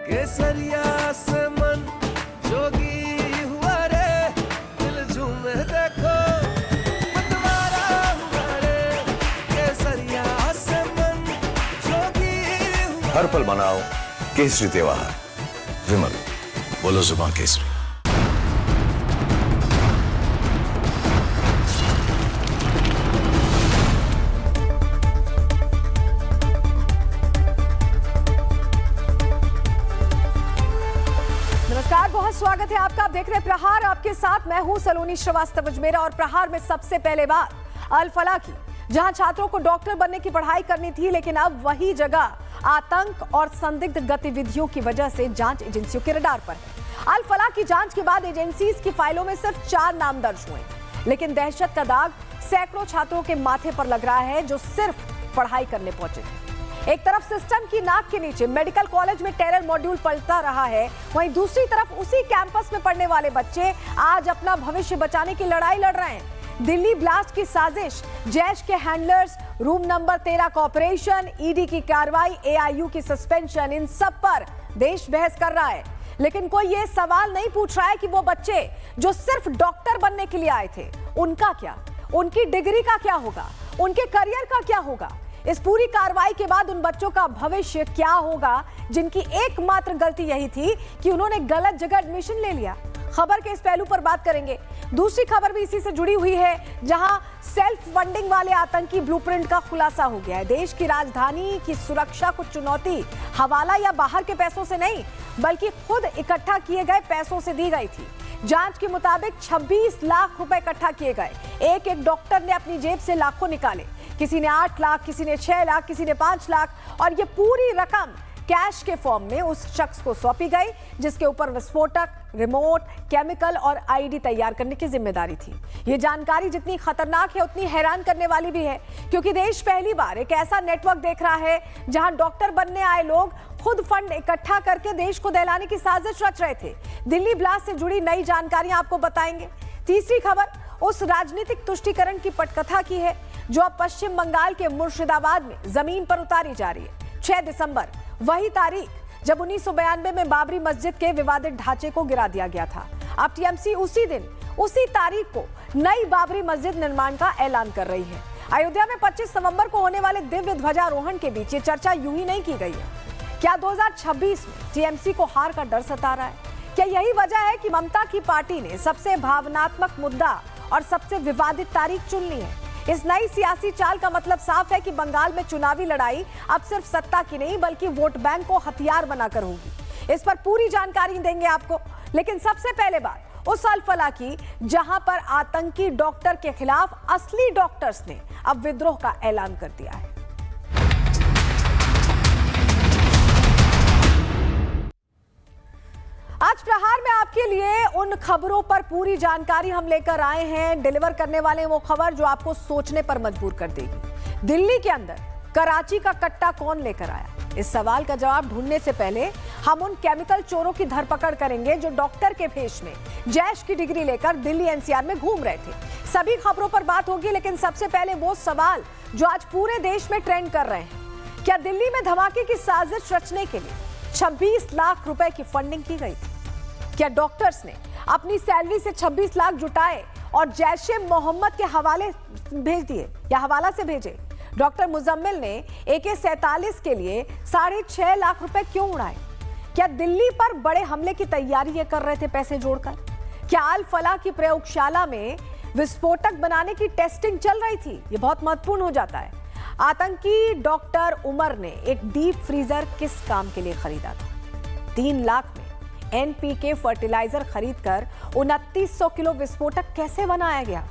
केसरिया से मन जोगी हुआ रे, दिल झूमे देखो मतवारा हुआ रे, केसरिया से मन जोगी हुआ। हर पल मनाओ केसरी त्योहार। विमल, बोलो जुबान केसरी। नमस्कार, बहुत स्वागत है आपका। आप देख रहे हैं प्रहार, आपके साथ मैं हूं सलोनी श्रीवास्तव अजमेरा। और प्रहार में सबसे पहले बात अल फलाह की, जहां छात्रों को डॉक्टर बनने की पढ़ाई करनी थी, लेकिन अब वही जगह आतंक और संदिग्ध गतिविधियों की वजह से जांच एजेंसियों के रडार पर है। अल फलाह की जांच के बाद एजेंसीज की फाइलों में सिर्फ 4 नाम दर्ज हुए, लेकिन दहशत का दाग सैकड़ों छात्रों के माथे पर लग रहा है जो सिर्फ पढ़ाई करने पहुंचे थे। एक तरफ सिस्टम की नाक के नीचे मेडिकल कॉलेज में टेरर मॉड्यूल पलटा रहा है, वहीं दूसरी तरफ उसी कैंपस में पढ़ने वाले बच्चे आज अपना भविष्य बचाने की लड़ाई लड़ रहे हैं। दिल्ली ब्लास्ट की साजिश, जैश के हैंडलर्स, रूम नंबर 13 का ऑपरेशन, ईडी की कार्रवाई, एआईयू की सस्पेंशन, इन सब पर देश बहस कर रहा है। लेकिन कोई ये सवाल नहीं पूछ रहा है कि वो बच्चे जो सिर्फ डॉक्टर बनने के लिए आए थे, उनका क्या, उनकी डिग्री का क्या होगा, उनके करियर का क्या होगा। इस पूरी कार्रवाई के बाद उन बच्चों का भविष्य क्या होगा जिनकी एकमात्र गलती यही थी कि उन्होंने गलत जगह एडमिशन ले लिया। खबर के इस पहलू पर बात करेंगे। दूसरी खबर भी इसी से जुड़ी हुई है, जहां सेल्फ फंडिंग वाले आतंकी ब्लूप्रिंट का खुलासा हो गया है। देश की राजधानी की सुरक्षा को चुनौती हवाला या बाहर के पैसों से नहीं, बल्कि खुद इकट्ठा किए गए पैसों से दी गई थी। जांच के मुताबिक 26 लाख रुपए इकट्ठा किए गए। एक एक डॉक्टर ने अपनी जेब से लाखों निकाले। किसी ने 8 लाख, किसी ने 6 लाख, किसी ने 5 लाख, और ये पूरी रकम कैश के फॉर्म में उस शख्स को सौंपी गई जिसके ऊपर विस्फोटक, रिमोट, केमिकल और आईडी तैयार करने की जिम्मेदारी थी। ये जानकारी जितनी खतरनाक है उतनी हैरान करने वाली भी है, क्योंकि देश पहली बार एक ऐसा नेटवर्क देख रहा है जहां डॉक्टर बनने आए लोग खुद फंड इकट्ठा करके देश को दहलाने की साजिश रच रहे थे। दिल्ली ब्लास्ट से जुड़ी नई जानकारियां आपको बताएंगे। तीसरी खबर उस राजनीतिक तुष्टीकरण की पटकथा की है जो अब पश्चिम बंगाल के मुर्शिदाबाद में जमीन पर उतारी जा रही है। 6 दिसंबर, वही तारीख जब 1992 में बाबरी मस्जिद के विवादित ढांचे को गिरा दिया गया था। अब टीएमसी उसी दिन, उसी तारीख को नई बाबरी मस्जिद निर्माण का ऐलान कर रही है। अयोध्या में 25 नवंबर को होने वाले दिव्य ध्वजारोहण के बीच ये चर्चा यूं ही नहीं की गई है। क्या 2026 में टीएमसी को हार का डर सता रहा है? क्या यही वजह है कि ममता की पार्टी ने सबसे भावनात्मक मुद्दा और सबसे विवादित तारीख चुन ली है? इस नई सियासी चाल का मतलब साफ है कि बंगाल में चुनावी लड़ाई अब सिर्फ सत्ता की नहीं बल्कि वोट बैंक को हथियार बनाकर होगी। इस पर पूरी जानकारी देंगे आपको, लेकिन सबसे पहले बात उस अल फलाह की जहां पर आतंकी डॉक्टर के खिलाफ असली डॉक्टर्स ने अब विद्रोह का ऐलान कर दिया है। आज प्रहार में आपके लिए उन खबरों पर पूरी जानकारी हम लेकर आए हैं। डिलीवर करने वाले वो खबर जो आपको सोचने पर मजबूर कर देगी। दिल्ली के अंदर कराची का कट्टा कौन लेकर आया? इस सवाल का जवाब ढूंढने से पहले हम उन केमिकल चोरों की धरपकड़ करेंगे जो डॉक्टर के भेष में जैश की डिग्री लेकर दिल्ली एनसीआर में घूम रहे थे। सभी खबरों पर बात होगी, लेकिन सबसे पहले वो सवाल जो आज पूरे देश में ट्रेंड कर रहे हैं। क्या दिल्ली में धमाके की साजिश रचने के लिए 26 लाख रुपए की फंडिंग की गई थी? क्या डॉक्टर्स ने अपनी सैलरी से 26 लाख जुटाए और जैशे मोहम्मद के हवाले भेज दिए या हवाला से भेजे? डॉक्टर मुजम्मिल ने AK-47 के लिए 6.5 लाख रुपए क्यों उड़ाए? क्या दिल्ली पर बड़े हमले की तैयारी ये कर रहे थे पैसे जोड़कर? क्या अल फलाह की प्रयोगशाला में विस्फोटक बनाने की टेस्टिंग चल रही थी? ये बहुत महत्वपूर्ण हो जाता है। आतंकी डॉक्टर उमर ने एक डीप फ्रीजर किस काम के लिए खरीदा था? 3 लाख में NPK फर्टिलाइजर खरीदकर 2900 किलो विस्फोटक कैसे बनाया गया?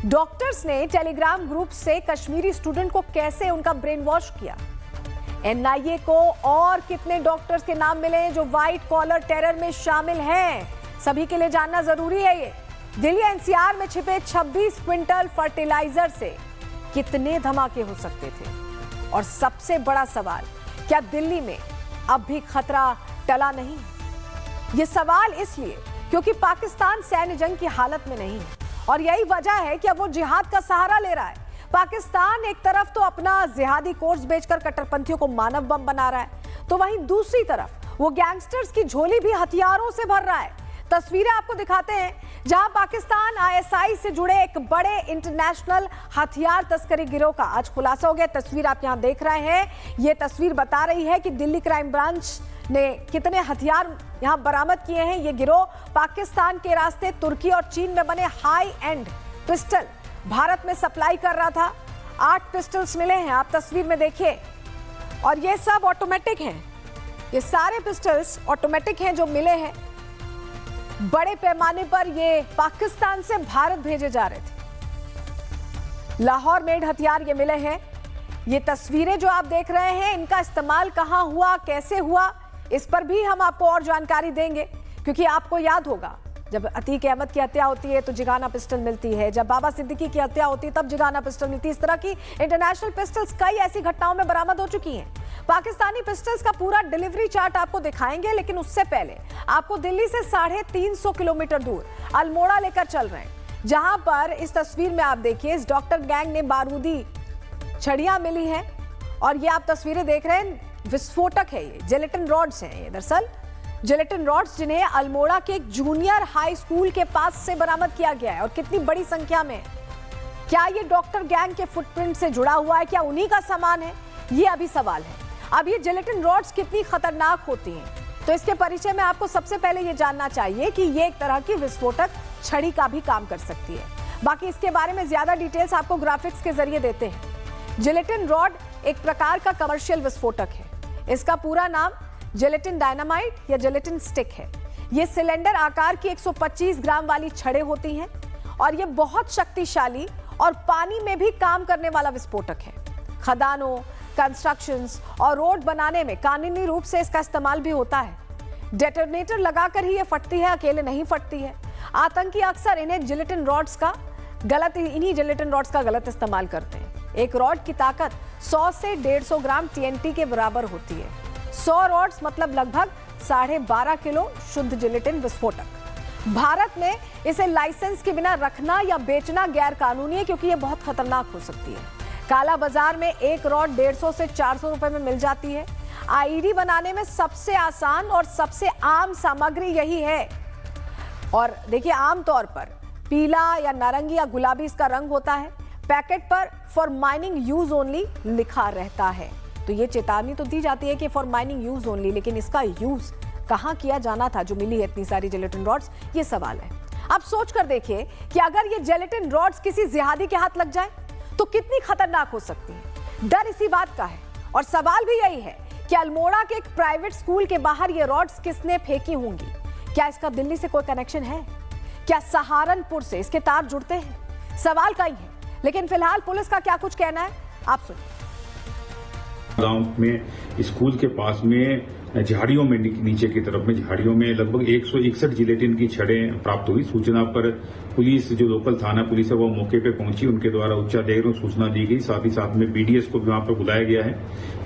डॉक्टर्स ने टेलीग्राम ग्रुप से कश्मीरी स्टूडेंट को कैसे उनका ब्रेन वॉश किया? NIA को और कितने डॉक्टर्स के नाम मिले जो व्हाइट कॉलर टेरर में शामिल हैं? सभी के लिए जानना जरूरी है। ये दिल्ली एनसीआर में छिपे 26 क्विंटल फर्टिलाइजर से कितने धमाके हो सकते थे? और सबसे बड़ा सवाल, क्या दिल्ली में अब भी खतरा टला नहीं? ये सवाल इसलिए क्योंकि पाकिस्तान सैन्य जंग की हालत में नहीं है, और यही वजह है कि अब वो जिहाद का सहारा ले रहा है। पाकिस्तान एक तरफ तो अपना जिहादी कोर्स बेचकर कट्टरपंथियों को मानव बम बना रहा है, तो वहीं दूसरी तरफ वो गैंगस्टर्स की झोली भी हथियारों से भर रहा है। तस्वीरें आपको दिखाते हैं जहां पाकिस्तान आईएसआई से जुड़े एक बड़े इंटरनेशनल हथियार तस्करी गिरोह का आज खुलासा हो गया। तस्वीर आप यहां देख रहे हैं। ये तस्वीर बता रही है कि दिल्ली क्राइम ब्रांच ने कितने हथियार यहां बरामद किए हैं। ये गिरोह पाकिस्तान के रास्ते तुर्की और चीन में बने हाई एंड पिस्टल भारत में सप्लाई कर रहा था। 8 पिस्टल्स मिले हैं, आप तस्वीर में देखिए, और ये सब ऑटोमेटिक हैं। ये सारे पिस्टल्स ऑटोमेटिक हैं जो मिले हैं। बड़े पैमाने पर ये पाकिस्तान से भारत भेजे जा रहे थे। लाहौर मेड हथियार ये मिले हैं। ये तस्वीरें जो आप देख रहे हैं, इनका इस्तेमाल कहां हुआ, कैसे हुआ, इस पर भी हम आपको और जानकारी देंगे, क्योंकि आपको याद होगा जब अतीक अहमद की हत्या होती है तो जिगाना पिस्टल मिलती है, जब बाबा सिद्दीकी की हत्या होती है तब जिगाना पिस्टल मिलती है। इस तरह की इंटरनेशनल पिस्टल्स कई ऐसी घटनाओं में बरामद हो चुकी हैं। पाकिस्तानी पिस्टल्स का पूरा डिलीवरी चार्ट आपको दिखाएंगे, लेकिन उससे पहले आपको दिल्ली से 350 किलोमीटर दूर अल्मोड़ा लेकर चल रहे हैं, जहां पर इस तस्वीर में आप देखिए इस डॉक्टर गैंग ने बारूदी छड़ियां मिली हैं, और ये आप तस्वीरें देख रहे हैं, विस्फोटक है, ये जिलेटिन रॉड्स हैं। ये दरअसल जिलेटिन रॉड्स जिन्हें अल्मोड़ा के एक जूनियर हाई स्कूल के पास से बरामद किया गया है, और कितनी बड़ी संख्या में। क्या ये डॉक्टर गैंग के फुटप्रिंट से जुड़ा हुआ है, क्या उन्हीं का सामान है, ये अभी सवाल है। अब ये जिलेटिन रॉड्स कितनी खतरनाक होती हैं, तो इसके परिचय में आपको सबसे पहले ये जानना चाहिए कि ये एक तरह की विस्फोटक छड़ी का भी काम कर सकती है। बाकी इसके बारे में ज्यादा डिटेल्स आपको ग्राफिक्स के जरिए देते हैं। जिलेटिन रॉड एक प्रकार का कमर्शियल विस्फोटक है। इसका पूरा नाम जिलेटिन डायनामाइट या जिलेटिन स्टिक है। ये सिलेंडर आकार की 125 ग्राम वाली छड़ें होती हैं, और ये बहुत शक्तिशाली और पानी में भी काम करने वाला विस्फोटक है। खदानों, कंस्ट्रक्शंस और रोड बनाने में कानूनी रूप से इसका इस्तेमाल भी होता है। डेटोनेटर लगाकर ही ये फटती है, अकेले नहीं फटती है। आतंकी अक्सर इन्हीं जिलेटिन रॉड्स का गलत इस्तेमाल करते हैं। एक रॉड की ताकत 100 से 150 ग्राम TNT के बराबर होती है। 100 रॉड्स मतलब लगभग 12.5 किलो शुद्ध जिलेटिन विस्फोटक। भारत में इसे लाइसेंस के बिना रखना या बेचना गैर कानूनी है, क्योंकि ये बहुत खतरनाक हो सकती है। काला बाजार में एक रॉड 150 से 400 रुपए में मिल जाती है। IED बनाने में सबसे आसान और सबसे आम सामग्री यही है। और देखिए, आमतौर पर पीला या नारंगी या गुलाबी इसका रंग होता है। पैकेट पर फॉर माइनिंग यूज ओनली लिखा रहता है, तो ये चेतावनी तो दी जाती है कि फॉर माइनिंग यूज ओनली, लेकिन इसका यूज कहां किया जाना था जो मिली है इतनी सारी जिलेटिन रॉड्स, ये सवाल है। अब सोच कर देखिए कि अगर ये जिलेटिन रॉड्स किसी जिहादी के हाथ लग जाए तो कितनी खतरनाक हो सकती है। डर इसी बात का है, और सवाल भी यही है कि अल्मोड़ा के एक प्राइवेट स्कूल के बाहर ये रॉड्स किसने फेंकी होंगी। क्या इसका दिल्ली से कोई कनेक्शन है? क्या सहारनपुर से इसके तार जुड़ते हैं? सवाल कई है, लेकिन फिलहाल पुलिस का क्या कुछ कहना है, आप सुनिए। गांव में स्कूल के पास में झाड़ियों में नीचे की तरफ में झाड़ियों में लगभग 161 जिलेटिन की छड़ें प्राप्त हुई। सूचना पर पुलिस, जो लोकल थाना पुलिस है, वो मौके पे पहुंची। उनके द्वारा उच्चाधिकारियों को सूचना दी गई। साथ ही साथ में BDS को भी वहां पर बुलाया गया है।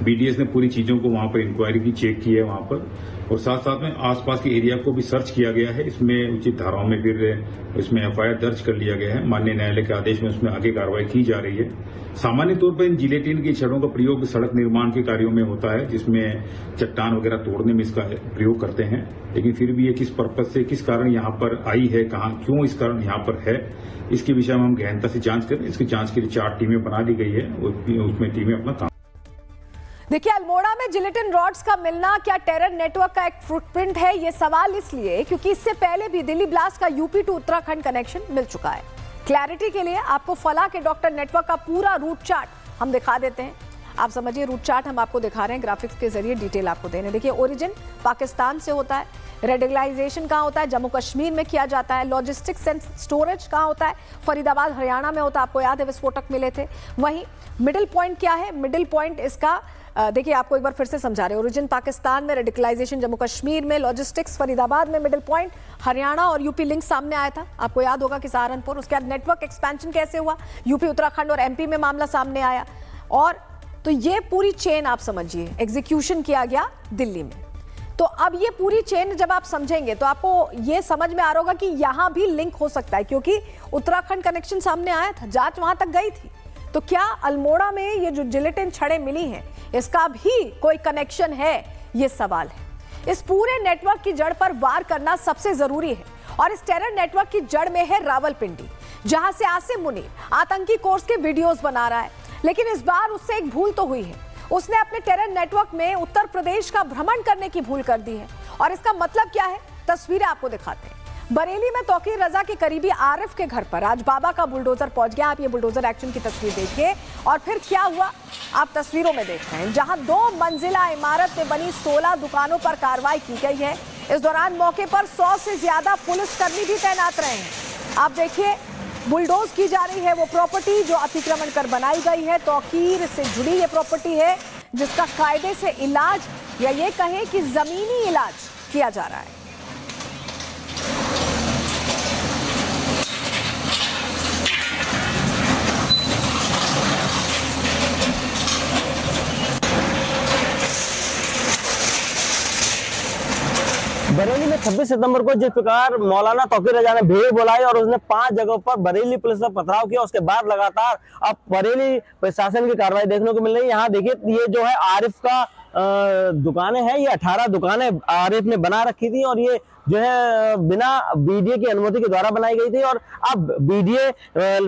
BDS ने पूरी चीजों को वहां पर इंक्वायरी की, चेक की है वहां पर, और साथ साथ में आसपास के एरिया को भी सर्च किया गया है। इसमें उचित धाराओं में फिर इसमें FIR दर्ज कर लिया गया है। माननीय न्यायालय के आदेश में उसमें आगे कार्रवाई की जा रही है। सामान्य तौर पर इन जिलेटिन की छड़ों का प्रयोग सड़क निर्माण के कार्यों में होता है, जिसमें चट्टान वगैरह तोड़ने में इसका प्रयोग करते हैं। लेकिन फिर भी ये किस पर्पज से, किस कारण यहाँ पर आई है, कहाँ, क्यों इस कारण यहाँ पर है, इसके विषय में हम गहनता से जांच करें। इसकी जांच के लिए 4 टीमें बना दी गई है, उसमें टीमें अपना काम। देखिए, अल्मोड़ा में जिलेटिन रॉड्स का मिलना क्या टेरर नेटवर्क का एक फुटप्रिंट है, ये सवाल इसलिए क्योंकि इससे पहले भी दिल्ली ब्लास्ट का UP टू उत्तराखंड कनेक्शन मिल चुका है। क्लैरिटी के लिए आपको फला के डॉक्टर नेटवर्क का पूरा रूट चार्ट हम दिखा देते हैं। आप समझिए, रूट चार्ट हम आपको दिखा रहे हैं, ग्राफिक्स के जरिए डिटेल आपको दे रहे हैं। देखिए, ओरिजिन पाकिस्तान से होता है, रेडिकलाइजेशन कहाँ होता है, जम्मू कश्मीर में किया जाता है। लॉजिस्टिक्स एंड स्टोरेज कहाँ होता है, फरीदाबाद हरियाणा में होता है। आपको याद है विस्फोटक मिले थे। वहीं मिडिल पॉइंट क्या है, मिडिल पॉइंट इसका देखिए, आपको एक बार फिर से समझा रहे हैं। ओरिजिन पाकिस्तान में, रेडिकलाइजेशन जम्मू कश्मीर में, लॉजिस्टिक्स फरीदाबाद में, मिडिल पॉइंट हरियाणा और UP लिंक सामने आया था। आपको याद होगा कि सहारनपुर। उसके बाद नेटवर्क एक्सपेंशन कैसे हुआ, UP, उत्तराखंड और MP में मामला सामने आया। और तो ये पूरी चेन आप समझिए एग्जीक्यूशन किया गया दिल्ली में। तो अब ये पूरी चेन जब आप समझेंगे तो आपको ये समझ में आ रहा होगा कि यहां भी लिंक हो सकता है, क्योंकि उत्तराखंड कनेक्शन सामने आया था, जांच वहां तक गई थी। तो क्या अल्मोड़ा में ये जो जिलेटिन छड़ें मिली हैं, इसका भी कोई कनेक्शन है, ये सवाल है। इस पूरे नेटवर्क की जड़ पर वार करना सबसे जरूरी है और इस टेरर नेटवर्क की जड़ में है रावलपिंडी, जहां से आसिम मुनीर आतंकी कोर्स के वीडियोस बना रहा है। लेकिन इस बार उससे एक भूल तो हुई है, उसने अपने टेरर नेटवर्क में उत्तर प्रदेश का भ्रमण करने की भूल कर दी है। और इसका मतलब क्या है, तस्वीरें आपको दिखाते हैं। बरेली में तौकीर रजा के करीबी आरिफ के घर पर आज बाबा का बुलडोजर पहुंच गया। आप ये बुलडोजर एक्शन की तस्वीर देखिए और फिर क्या हुआ आप तस्वीरों में देख रहे हैं, जहां 2 मंजिला इमारत में बनी 16 दुकानों पर कार्रवाई की गई है। इस दौरान मौके पर 100 से ज्यादा पुलिसकर्मी भी तैनात रहे हैं। आप देखिए बुलडोज की जा रही है वो प्रॉपर्टी जो अतिक्रमण कर बनाई गई है। तौकीर से जुड़ी ये प्रॉपर्टी है जिसका कायदे से इलाज या ये कहें कि जमीनी इलाज किया जा रहा है। बरेली में 26 सितंबर को जिस प्रकार मौलाना तौकीर रजा ने भीड़ बुलाई और उसने 5 जगहों पर बरेली पुलिस से पथराव किया, उसके बाद लगातार अब बरेली प्रशासन की कार्रवाई देखने को मिल रही है। यहाँ देखिए ये जो है आरिफ का दुकानें हैं, ये 18 दुकानें आरिफ ने बना रखी थी और ये जो है बिना बीडीए की अनुमति के द्वारा बनाई गई थी और अब बीडीए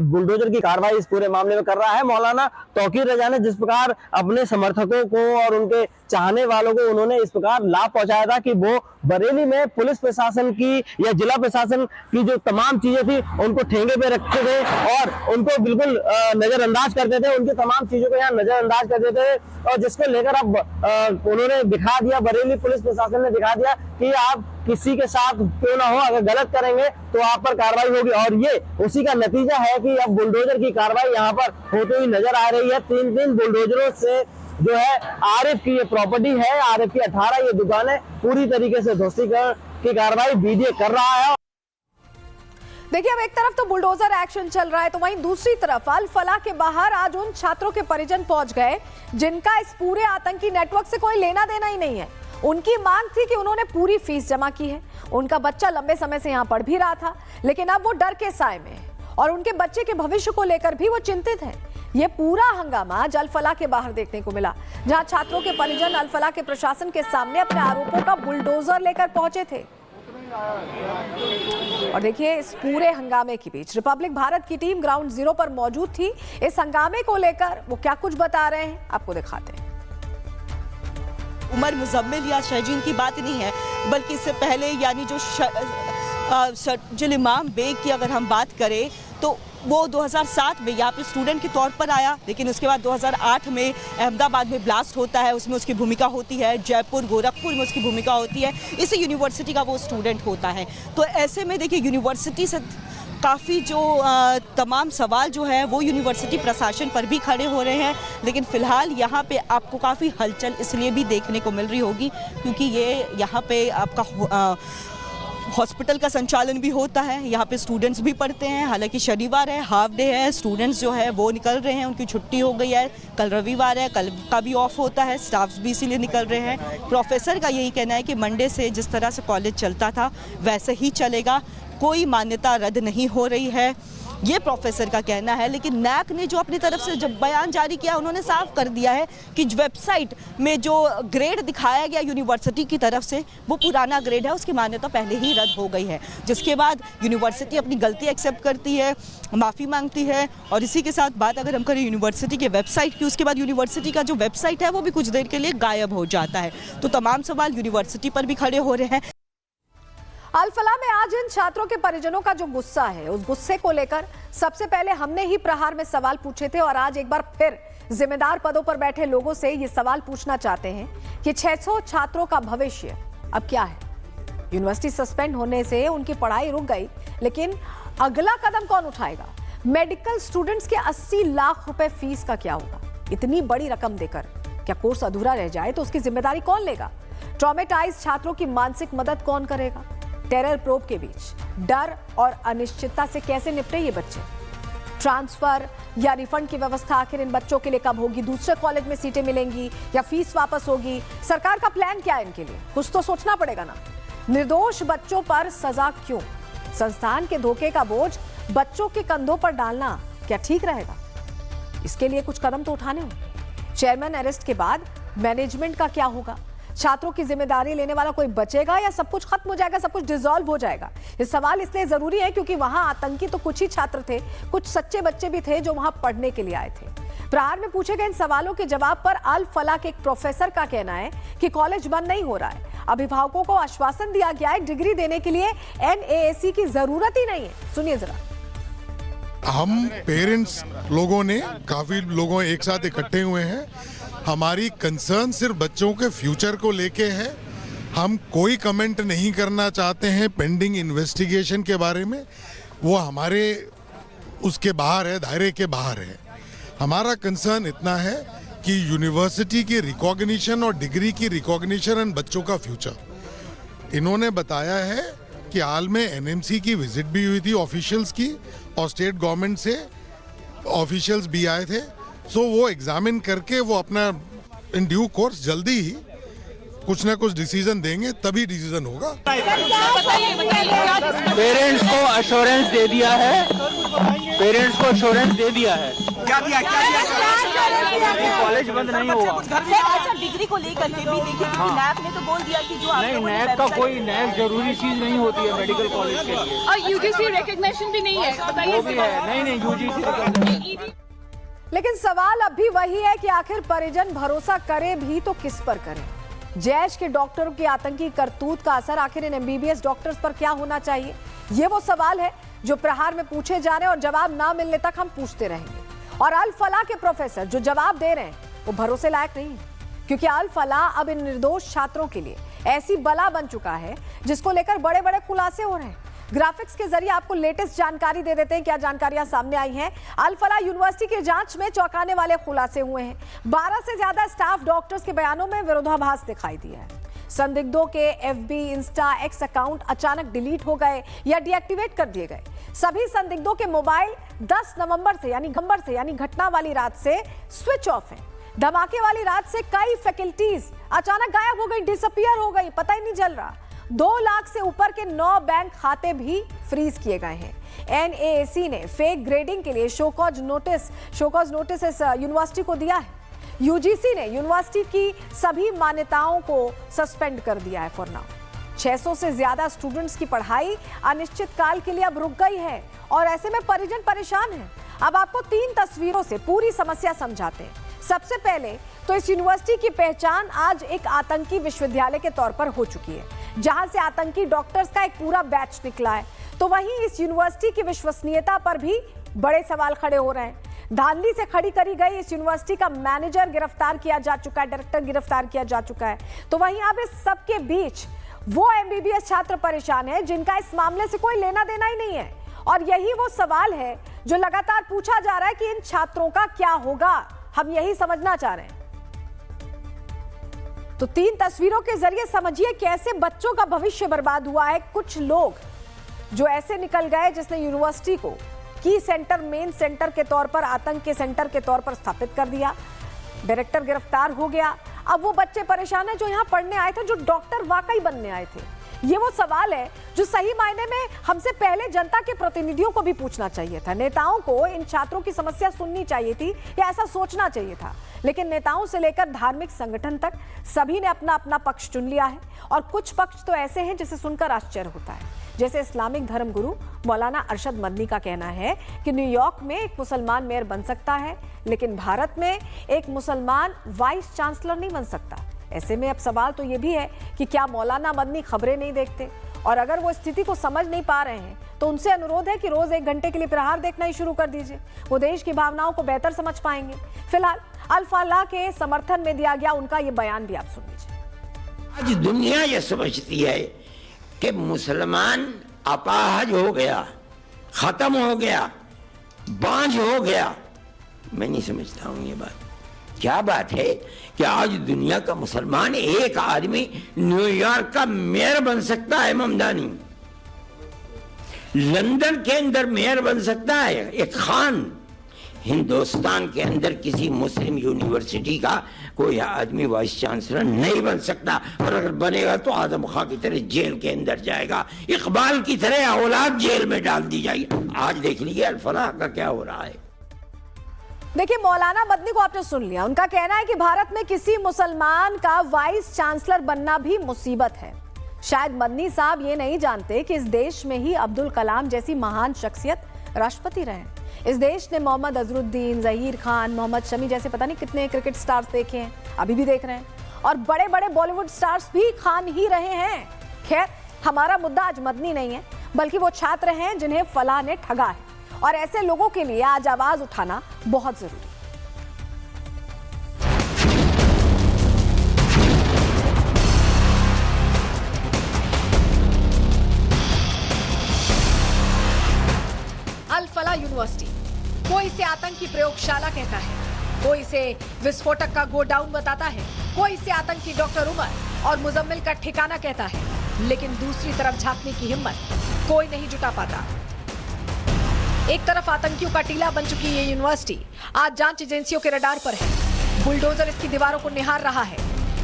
बुलडोजर की कार्रवाई इस पूरे मामले में कर रहा है। मौलाना तौकीर रजा ने जिस प्रकार अपने समर्थकों को और उनके चाहने वालों को उन्होंने इस प्रकार लाभ पहुंचाया था कि वो बरेली में पुलिस प्रशासन की या जिला प्रशासन की जो तमाम चीजें थी उनको ठेंगे पे रखते थे और उनको बिल्कुल नजरअंदाज करते थे, उनकी तमाम चीजों को यहाँ नजरअंदाज कर देते थे। और जिसको लेकर अब उन्होंने दिखा दिया, बरेली पुलिस प्रशासन ने दिखा दिया कि आप किसी के साथ क्यों ना हो, अगर गलत करेंगे तो आप पर कार्रवाई होगी। और ये उसी का नतीजा है कि अब बुलडोजर की कार्रवाई यहाँ पर होती हुई नजर आ रही है। 3 बुलडोजरों से जो है आरिफ की ये प्रॉपर्टी है, आरिफ की 18 ये दुकानें पूरी तरीके से ध्वस्तीकरण की कार्रवाई बीडीए कर रहा है। देखिए अब एक तरफ तो बुलडोजर एक्शन चल रहा है तो वहीं दूसरी तरफ अल फलाह के बाहर आज उन छात्रों के परिजन पहुंच गए जिनका इस पूरे आतंकी नेटवर्क से कोई लेना देना ही नहीं है। उनकी मांग थी कि उन्होंने पूरी फीस जमा की है, उनका बच्चा लंबे समय से यहाँ पढ़ भी रहा था, लेकिन अब वो डर के साए में है और उनके बच्चे के भविष्य को लेकर भी वो चिंतित हैं। ये पूरा हंगामा आज अल फलाह के बाहर देखने को मिला, जहां छात्रों के परिजन अल फलाह के प्रशासन के सामने अपने आरोपों का बुलडोजर लेकर पहुंचे थे। और देखिए इस पूरे हंगामे के बीच रिपब्लिक भारत की टीम ग्राउंड जीरो पर मौजूद थी। इस हंगामे को लेकर वो क्या कुछ बता रहे हैं आपको दिखाते हैं। उमर मुजम्मिल या शहजीन की बात नहीं है, बल्कि इससे पहले यानी जो शर्जिल इमाम बेग की अगर हम बात करें तो वो 2007 में यहाँ पे स्टूडेंट के तौर पर आया, लेकिन उसके बाद 2008 में अहमदाबाद में ब्लास्ट होता है, उसमें उसकी भूमिका होती है, जयपुर गोरखपुर में उसकी भूमिका होती है, इसी यूनिवर्सिटी का वो स्टूडेंट होता है। तो ऐसे में देखिए यूनिवर्सिटी से काफ़ी जो तमाम सवाल जो है वो यूनिवर्सिटी प्रशासन पर भी खड़े हो रहे हैं। लेकिन फ़िलहाल यहाँ पे आपको काफ़ी हलचल इसलिए भी देखने को मिल रही होगी क्योंकि ये यहाँ पे आपका हॉस्पिटल का संचालन भी होता है, यहाँ पे स्टूडेंट्स भी पढ़ते हैं। हालांकि शनिवार है, हाफ डे है, स्टूडेंट्स जो है वो निकल रहे हैं, उनकी छुट्टी हो गई है। कल रविवार है, कल का भी ऑफ होता है, स्टाफ्स भी इसीलिए निकल रहे हैं। प्रोफेसर का यही कहना है कि मंडे से जिस तरह से कॉलेज चलता था वैसे ही चलेगा, कोई मान्यता रद्द नहीं हो रही है, ये प्रोफेसर का कहना है। लेकिन नैक ने जो अपनी तरफ से जब बयान जारी किया उन्होंने साफ कर दिया है कि वेबसाइट में जो ग्रेड दिखाया गया यूनिवर्सिटी की तरफ से वो पुराना ग्रेड है, उसकी मान्यता पहले ही रद्द हो गई है। जिसके बाद यूनिवर्सिटी अपनी गलती एक्सेप्ट करती है, माफ़ी मांगती है। और इसी के साथ बात अगर हम करें यूनिवर्सिटी के वेबसाइट की, उसके बाद यूनिवर्सिटी का जो वेबसाइट है वो भी कुछ देर के लिए गायब हो जाता है। तो तमाम सवाल यूनिवर्सिटी पर भी खड़े हो रहे हैं। अल फलाह में आज इन छात्रों के परिजनों का जो गुस्सा है, उस गुस्से को लेकर सबसे पहले हमने ही प्रहार में सवाल पूछे थे और आज एक बार फिर जिम्मेदार पदों पर बैठे लोगों से ये सवाल पूछना चाहते हैं कि 600 छात्रों का भविष्य अब क्या है। यूनिवर्सिटी सस्पेंड होने से उनकी पढ़ाई रुक गई, लेकिन अगला कदम कौन उठाएगा? मेडिकल स्टूडेंट्स के 80 लाख रुपए फीस का क्या होगा? इतनी बड़ी रकम देकर क्या कोर्स अधूरा रह जाए तो उसकी जिम्मेदारी कौन लेगा? ट्रॉमेटाइज छात्रों की मानसिक मदद कौन करेगा? टेरर प्रोब के बीच डर और अनिश्चितता से कैसे निपटे ये बच्चे? ट्रांसफर या रिफंड की व्यवस्था आखिर इन बच्चों के लिए कब होगी? दूसरे कॉलेज में सीटें मिलेंगी या फीस वापस होगी? सरकार का प्लान क्या है इनके लिए? कुछ तो सोचना पड़ेगा ना। निर्दोष बच्चों पर सजा क्यों? संस्थान के धोखे का बोझ बच्चों के कंधों पर डालना क्या ठीक रहेगा? इसके लिए कुछ कदम तो उठाने होंगे। चेयरमैन अरेस्ट के बाद मैनेजमेंट का क्या होगा? छात्रों की जिम्मेदारी लेने वाला कोई बचेगा या सब कुछ खत्म हो जाएगा, सब कुछ डिसॉल्व हो जाएगा? ये सवाल इसलिए जरूरी है क्योंकि वहां आतंकी तो कुछ ही छात्र थे, कुछ सच्चे बच्चे भी थे जो वहां पढ़ने के लिए आए थे। प्रहार में पूछे गए इन सवालों के जवाब पर अल फलाह के एक प्रोफेसर का कहना है कि कॉलेज बंद नहीं हो रहा है। अभिभावकों को आश्वासन दिया गया है, डिग्री देने के लिए NAAC की जरूरत ही नहीं है। सुनिए जरा। हम पेरेंट्स लोगों ने काफी लोगों एक साथ इकट्ठे हुए हैं। हमारी कंसर्न सिर्फ बच्चों के फ्यूचर को लेके है। हम कोई कमेंट नहीं करना चाहते हैं पेंडिंग इन्वेस्टिगेशन के बारे में, वो हमारे उसके बाहर है, दायरे के बाहर है। हमारा कंसर्न इतना है कि यूनिवर्सिटी की रिकॉग्निशन और डिग्री की रिकॉग्निशन एंड बच्चों का फ्यूचर। इन्होंने बताया है कि हाल में NMC की विजिट भी हुई थी ऑफिशियल्स की, और स्टेट गवर्नमेंट से ऑफिशियल्स भी आए थे। सो वो एग्जामिन करके वो अपना इन ड्यू कोर्स जल्दी ही कुछ ना कुछ डिसीजन देंगे, तभी डिसीजन होगा। पेरेंट्स को अश्योरेंस दे दिया है, पेरेंट्स को अश्योरेंस दे दिया है, कॉलेज बंद नहीं होगा। अच्छा, डिग्री को लेकर के भी देखिए नैब ने तो बोल दिया कि जो नहीं, नैब का कोई नैब जरूरी चीज नहीं होती है मेडिकल कॉलेज के लिए, और UGC रिकॉग्निशन भी नहीं है, वो भी है। नहीं UGC। लेकिन सवाल अब भी वही है कि आखिर परिजन भरोसा करे भी तो किस पर करे? जैश के डॉक्टरों की आतंकी करतूत का असर आखिर इन MBBS डॉक्टर्स पर क्या होना चाहिए? ये वो सवाल है जो प्रहार में पूछे जा रहे हैं और जवाब ना मिलने तक हम पूछते रहेंगे। और अल फलाह के प्रोफेसर जो जवाब दे रहे हैं वो भरोसे लायक नहीं है, क्योंकि अल फलाह अब इन निर्दोष छात्रों के लिए ऐसी बला बन चुका है जिसको लेकर बड़े बड़े खुलासे हो रहे हैं। ग्राफिक्स के जरिए आपको लेटेस्ट जानकारी दे देते हैं क्या जानकारियां सामने आई हैं। अल फलाह यूनिवर्सिटी की जांच में चौंकाने वाले खुलासे हुए हैं। 12 से ज्यादा स्टाफ डॉक्टर्स के बयानों में विरोधाभास दिखाई दिया है। संदिग्धों के FB, इंस्टा, X अकाउंट अचानक डिलीट हो गए या डीएक्टिवेट कर दिए गए। सभी संदिग्धों के मोबाइल 10 नवंबर से यानी घटना वाली रात से स्विच ऑफ है। धमाके वाली रात से कई फैकल्टीज अचानक गायब हो गई, डिसअपियर हो गई, पता ही नहीं चल रहा। 2 लाख से ऊपर के 9 बैंक खाते भी फ्रीज किए गए हैं। NAAC ने फेक ग्रेडिंग के लिए शोकॉज नोटिस इस यूनिवर्सिटी को दिया है। UGC ने यूनिवर्सिटी की सभी मान्यताओं को सस्पेंड कर दिया है फॉर नाउ। 600 से ज्यादा स्टूडेंट्स की पढ़ाई अनिश्चित काल के लिए अब रुक गई है और ऐसे में परिजन परेशान हैं। अब आपको 3 तस्वीरों से पूरी समस्या समझाते हैं। सबसे पहले तो इस यूनिवर्सिटी की पहचान आज एक आतंकी विश्वविद्यालय के तौर पर हो चुकी है, जहां से आतंकी डॉक्टर्स का एक पूरा बैच निकला है। तो वहीं इस यूनिवर्सिटी की विश्वसनीयता पर भी बड़े सवाल खड़े हो रहे हैं। धांधली से खड़ी करी गई इस यूनिवर्सिटी का मैनेजर गिरफ्तार किया जा चुका है, डायरेक्टर गिरफ्तार किया जा चुका है। तो वहीं अब इस सब के बीच वो MBBS छात्र परेशान है जिनका इस मामले से कोई लेना देना ही नहीं है। और यही वो सवाल है जो लगातार पूछा जा रहा है कि इन छात्रों का क्या होगा, हम यही समझना चाह रहे हैं। तो 3 तस्वीरों के जरिए समझिए कैसे बच्चों का भविष्य बर्बाद हुआ है। कुछ लोग जो ऐसे निकल गए जिसने यूनिवर्सिटी को की सेंटर, मेन सेंटर के तौर पर, आतंक के सेंटर के तौर पर स्थापित कर दिया। डायरेक्टर गिरफ्तार हो गया। अब वो बच्चे परेशान हैं जो यहाँ पढ़ने आए थे, जो डॉक्टर वाकई बनने आए थे। ये वो सवाल है जो सही मायने में हमसे पहले जनता के प्रतिनिधियों को भी पूछना चाहिए था। नेताओं को इन छात्रों की समस्या सुननी चाहिए थी या ऐसा सोचना चाहिए था। लेकिन नेताओं से लेकर धार्मिक संगठन तक सभी ने अपना अपना पक्ष चुन लिया है। और कुछ पक्ष तो ऐसे हैं जिसे सुनकर आश्चर्य होता है। जैसे इस्लामिक धर्मगुरु मौलाना अरशद मदनी का कहना है कि न्यूयॉर्क में एक मुसलमान मेयर बन सकता है, लेकिन भारत में एक मुसलमान वाइस चांसलर नहीं बन सकता। ऐसे में अब सवाल तो ये भी है कि क्या मौलाना मदनी खबरें नहीं देखते? और अगर वो स्थिति को समझ नहीं पा रहे हैं तो उनसे अनुरोध है कि रोज 1 घंटे के लिए प्रहार देखना ही शुरू कर दीजिए। वो देश की भावनाओं को बेहतर समझ पाएंगे। फिलहाल अल फलाह के समर्थन में दिया गया उनका ये बयान भी आप सुन लीजिए। आज दुनिया ये समझती है कि मुसलमान अपाहज हो गया, खत्म हो गया, बांझ हो गया। मैं नहीं समझता हूं ये बात। क्या बात है कि आज दुनिया का मुसलमान एक आदमी न्यूयॉर्क का मेयर बन सकता है, ममदानी लंदन के अंदर मेयर बन सकता है, एक खान हिंदुस्तान के अंदर किसी मुस्लिम यूनिवर्सिटी का कोई आदमी वाइस चांसलर नहीं बन सकता। और अगर बनेगा तो आदम खां की तरह जेल के अंदर जाएगा, इकबाल की तरह औलाद जेल में डाल दी जाएगी। आज देख लीजिए अल फलाह का क्या हो रहा है। देखिए, मौलाना मदनी को आपने सुन लिया। उनका कहना है कि भारत में किसी मुसलमान का वाइस चांसलर बनना भी मुसीबत है। शायद मदनी साहब ये नहीं जानते कि इस देश में ही अब्दुल कलाम जैसी महान शख्सियत राष्ट्रपति रहे। इस देश ने मोहम्मद अजहरुद्दीन, जहीर खान, मोहम्मद शमी जैसे पता नहीं कितने क्रिकेट स्टार्स देखे हैं, अभी भी देख रहे हैं, और बड़े बड़े बॉलीवुड स्टार्स भी खान ही रहे हैं। खैर, हमारा मुद्दा आज मदनी नहीं है, बल्कि वो छात्र हैं जिन्हें फलाह ने ठगा है, और ऐसे लोगों के लिए आज आवाज उठाना बहुत जरूरी है। अल फलाह यूनिवर्सिटी, कोई इसे आतंकी प्रयोगशाला कहता है, कोई इसे विस्फोटक का गोडाउन बताता है, कोई इसे आतंकी डॉक्टर उमर और मुजम्मिल का ठिकाना कहता है, लेकिन दूसरी तरफ झांकने की हिम्मत कोई नहीं जुटा पाता। एक तरफ आतंकियों का टीला बन चुकी ये यूनिवर्सिटी आज जांच एजेंसियों के रडार पर है, बुलडोजर इसकी दीवारों को निहार रहा है,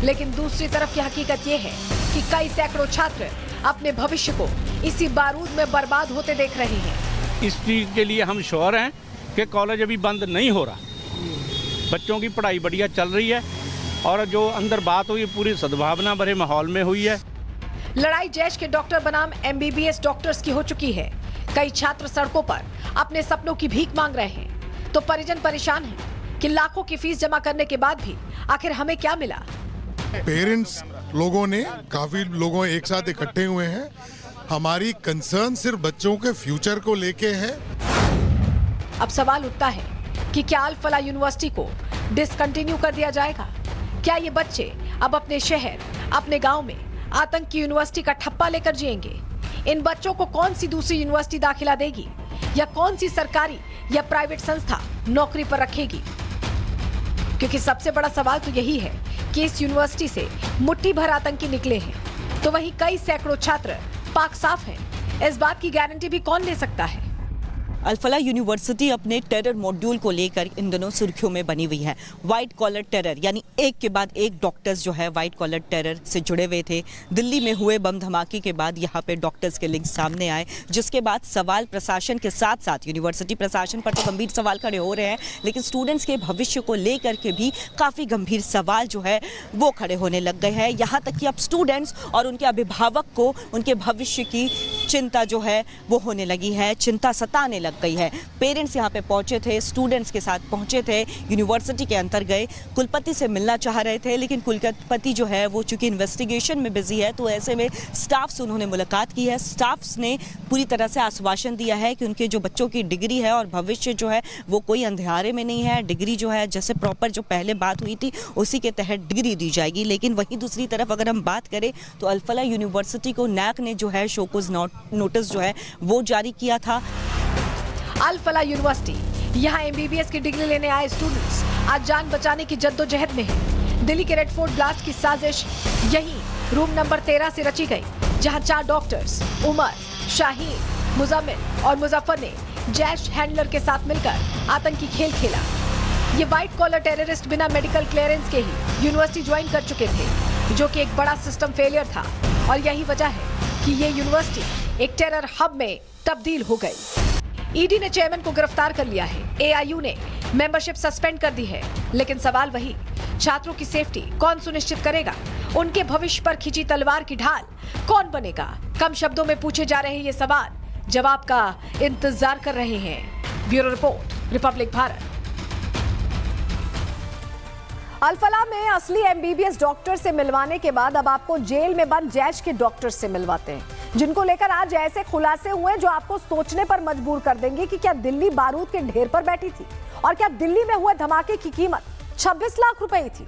लेकिन दूसरी तरफ की हकीकत ये है कि कई सैकड़ों छात्र अपने भविष्य को इसी बारूद में बर्बाद होते देख रहे हैं। इस चीज के लिए हम श्योर हैं कि कॉलेज अभी बंद नहीं हो रहा, बच्चों की पढ़ाई बढ़िया चल रही है, और जो अंदर बात हुई पूरी सद्भावना भरे माहौल में हुई है। लड़ाई जैश के डॉक्टर बनाम MBBS डॉक्टर्स की हो चुकी है। कई छात्र सड़कों पर अपने सपनों की भीख मांग रहे हैं, तो परिजन परेशान हैं कि लाखों की फीस जमा करने के बाद भी आखिर हमें क्या मिला। पेरेंट्स लोगों ने, काफी लोगों एक साथ इकट्ठे हुए हैं। हमारी कंसर्न सिर्फ बच्चों के फ्यूचर को लेके है। अब सवाल उठता है कि क्या अल फलाह यूनिवर्सिटी को डिसकंटिन्यू कर दिया जाएगा? क्या ये बच्चे अब अपने शहर, अपने गांव में आतंकी यूनिवर्सिटी का ठप्पा लेकर जिएंगे? इन बच्चों को कौन सी दूसरी यूनिवर्सिटी दाखिला देगी, या कौन सी सरकारी या प्राइवेट संस्था नौकरी पर रखेगी? क्योंकि सबसे बड़ा सवाल तो यही है कि इस यूनिवर्सिटी से मुट्ठी भर आतंकी निकले हैं, तो वहीं कई सैकड़ों छात्र पाक साफ हैं। इस बात की गारंटी भी कौन ले सकता है? अल फलाह यूनिवर्सिटी अपने टेरर मॉड्यूल को लेकर इन दिनों सुर्खियों में बनी हुई है। व्हाइट कॉलर टेरर, यानी एक के बाद एक डॉक्टर्स जो है व्हाइट कॉलर टेरर से जुड़े हुए थे। दिल्ली में हुए बम धमाके के बाद यहाँ पे डॉक्टर्स के लिंक सामने आए, जिसके बाद सवाल प्रशासन के साथ साथ यूनिवर्सिटी प्रशासन पर तो गंभीर सवाल खड़े हो रहे हैं, लेकिन स्टूडेंट्स के भविष्य को लेकर के भी काफ़ी गंभीर सवाल जो है वो खड़े होने लग गए हैं। यहाँ तक कि अब स्टूडेंट्स और उनके अभिभावक को उनके भविष्य की चिंता जो है वो होने लगी है, चिंता सताने लग गई है। पेरेंट्स यहाँ पे पहुंचे थे, स्टूडेंट्स के साथ पहुंचे थे, यूनिवर्सिटी के अंदर गए, कुलपति से मिलना चाह रहे थे, लेकिन कुलपति जो है वो चूंकि इन्वेस्टिगेशन में बिजी है, तो ऐसे में स्टाफ से उन्होंने मुलाकात की है। स्टाफ्स ने पूरी तरह से आश्वासन दिया है कि उनके जो बच्चों की डिग्री है और भविष्य जो है वो कोई अंधेरे में नहीं है। डिग्री जो है जैसे प्रॉपर जो पहले बात हुई थी उसी के तहत डिग्री दी जाएगी। लेकिन वहीं दूसरी तरफ अगर हम बात करें तो अल फलाह यूनिवर्सिटी को नैक ने जो है शोकोज नोटिस जो है वो जारी किया था। अल फलाह यूनिवर्सिटी, यहाँ MBBS की डिग्री लेने आए स्टूडेंट्स आज जान बचाने की जद्दोजहद में है। दिल्ली के रेड फोर्ट ब्लास्ट की साजिश यही रूम नंबर 13 से रची गई, जहाँ 4 डॉक्टर्स उमर, शाहीन, मुजम्मिल और मुजफ्फर ने जैश हैंडलर के साथ मिलकर आतंकी खेल खेला। ये व्हाइट कॉलर टेररिस्ट बिना मेडिकल क्लियरेंस के ही यूनिवर्सिटी ज्वाइन कर चुके थे, जो कि एक बड़ा सिस्टम फेलियर था, और यही वजह है कि ये यूनिवर्सिटी एक टेरर हब में तब्दील हो गई। ईडी ने चेयरमैन को गिरफ्तार कर लिया है, AIU ने मेंबरशिप सस्पेंड कर दी है, लेकिन सवाल वही, छात्रों की सेफ्टी कौन सुनिश्चित करेगा? उनके भविष्य पर खिंची तलवार की ढाल कौन बनेगा? कम शब्दों में पूछे जा रहे ये सवाल जवाब का इंतजार कर रहे हैं। Bureau report, republic Bharat. Al Falah में असली MBBS डॉक्टर से मिलवाने के बाद अब आपको जेल में बंद जैश के डॉक्टर से मिलवाते हैं, जिनको लेकर आज ऐसे खुलासे हुए जो आपको सोचने पर मजबूर कर देंगे कि क्या दिल्ली बारूद के ढेर पर बैठी थी, और क्या दिल्ली में हुए धमाके की कीमत 26 लाख रुपए ही थी।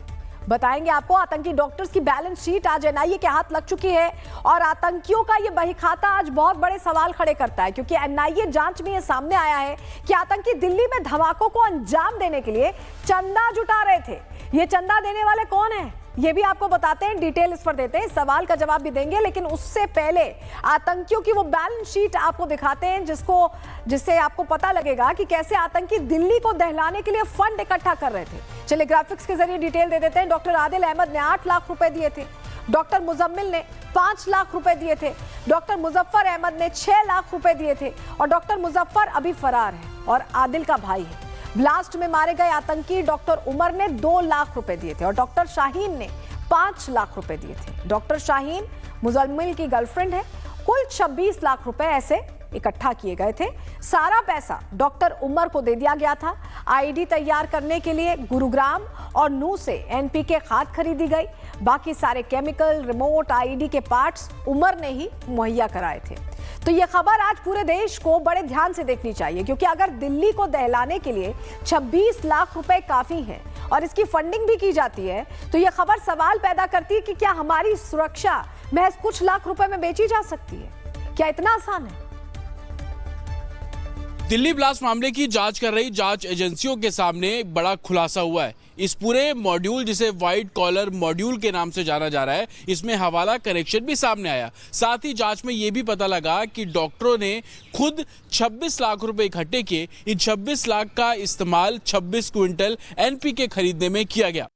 बताएंगे आपको आतंकी डॉक्टर्स की बैलेंस शीट आज NIA के हाथ लग चुकी है, और आतंकियों का ये बहीखाता आज बहुत बड़े सवाल खड़े करता है, क्योंकि NIA जांच में ये सामने आया है कि आतंकी दिल्ली में धमाकों को अंजाम देने के लिए चंदा जुटा रहे थे। ये चंदा देने वाले कौन हैं, ये भी आपको बताते हैं, डिटेल इस पर देते हैं, सवाल का जवाब भी देंगे, लेकिन उससे पहले आतंकियों की वो बैलेंस शीट आपको दिखाते हैं जिससे आपको पता लगेगा कि कैसे आतंकी दिल्ली को दहलाने के लिए फंड इकट्ठा कर रहे थे। चलिए ग्राफिक्स के जरिए डिटेल दे देते हैं। डॉक्टर आदिल अहमद ने 8 लाख रुपए दिए थे, डॉक्टर मुजम्मिल ने 5 लाख रुपए दिए थे, डॉक्टर मुजफ्फर अहमद ने 6 लाख रुपए दिए थे, और डॉक्टर मुजफ्फर अभी फरार है और आदिल का भाई है। ब्लास्ट में मारे गए आतंकी डॉक्टर उमर ने 2 लाख रुपए दिए थे और डॉक्टर शाहीन ने 5 लाख रुपए दिए थे। डॉक्टर शाहीन मुजम्मिल की गर्लफ्रेंड है। कुल 26 लाख रुपए ऐसे इकट्ठा किए गए थे। सारा पैसा डॉक्टर उमर को दे दिया गया था। आईडी तैयार करने के लिए गुरुग्राम और नू से एनपीके खाद खरीदी गई। बाकी सारे केमिकल, रिमोट, आईडी के पार्ट्स उमर ने ही मुहैया कराए थे। तो ये खबर आज पूरे देश को बड़े ध्यान से देखनी चाहिए, क्योंकि अगर दिल्ली को दहलाने के लिए 26 लाख रुपए काफी हैं और इसकी फंडिंग भी की जाती है, तो ये खबर सवाल पैदा करती है कि क्या हमारी सुरक्षा महज कुछ लाख रुपए में बेची जा सकती है? क्या इतना आसान है? दिल्ली ब्लास्ट मामले की जांच कर रही जांच एजेंसियों के सामने एक बड़ा खुलासा हुआ है। इस पूरे मॉड्यूल, जिसे व्हाइट कॉलर मॉड्यूल के नाम से जाना जा रहा है, इसमें हवाला कनेक्शन भी सामने आया। साथ ही जांच में यह भी पता लगा कि डॉक्टरों ने खुद 26 लाख रुपए इकट्ठे किए। इन 26 लाख का इस्तेमाल 26 क्विंटल एनपीके खरीदने में किया गया।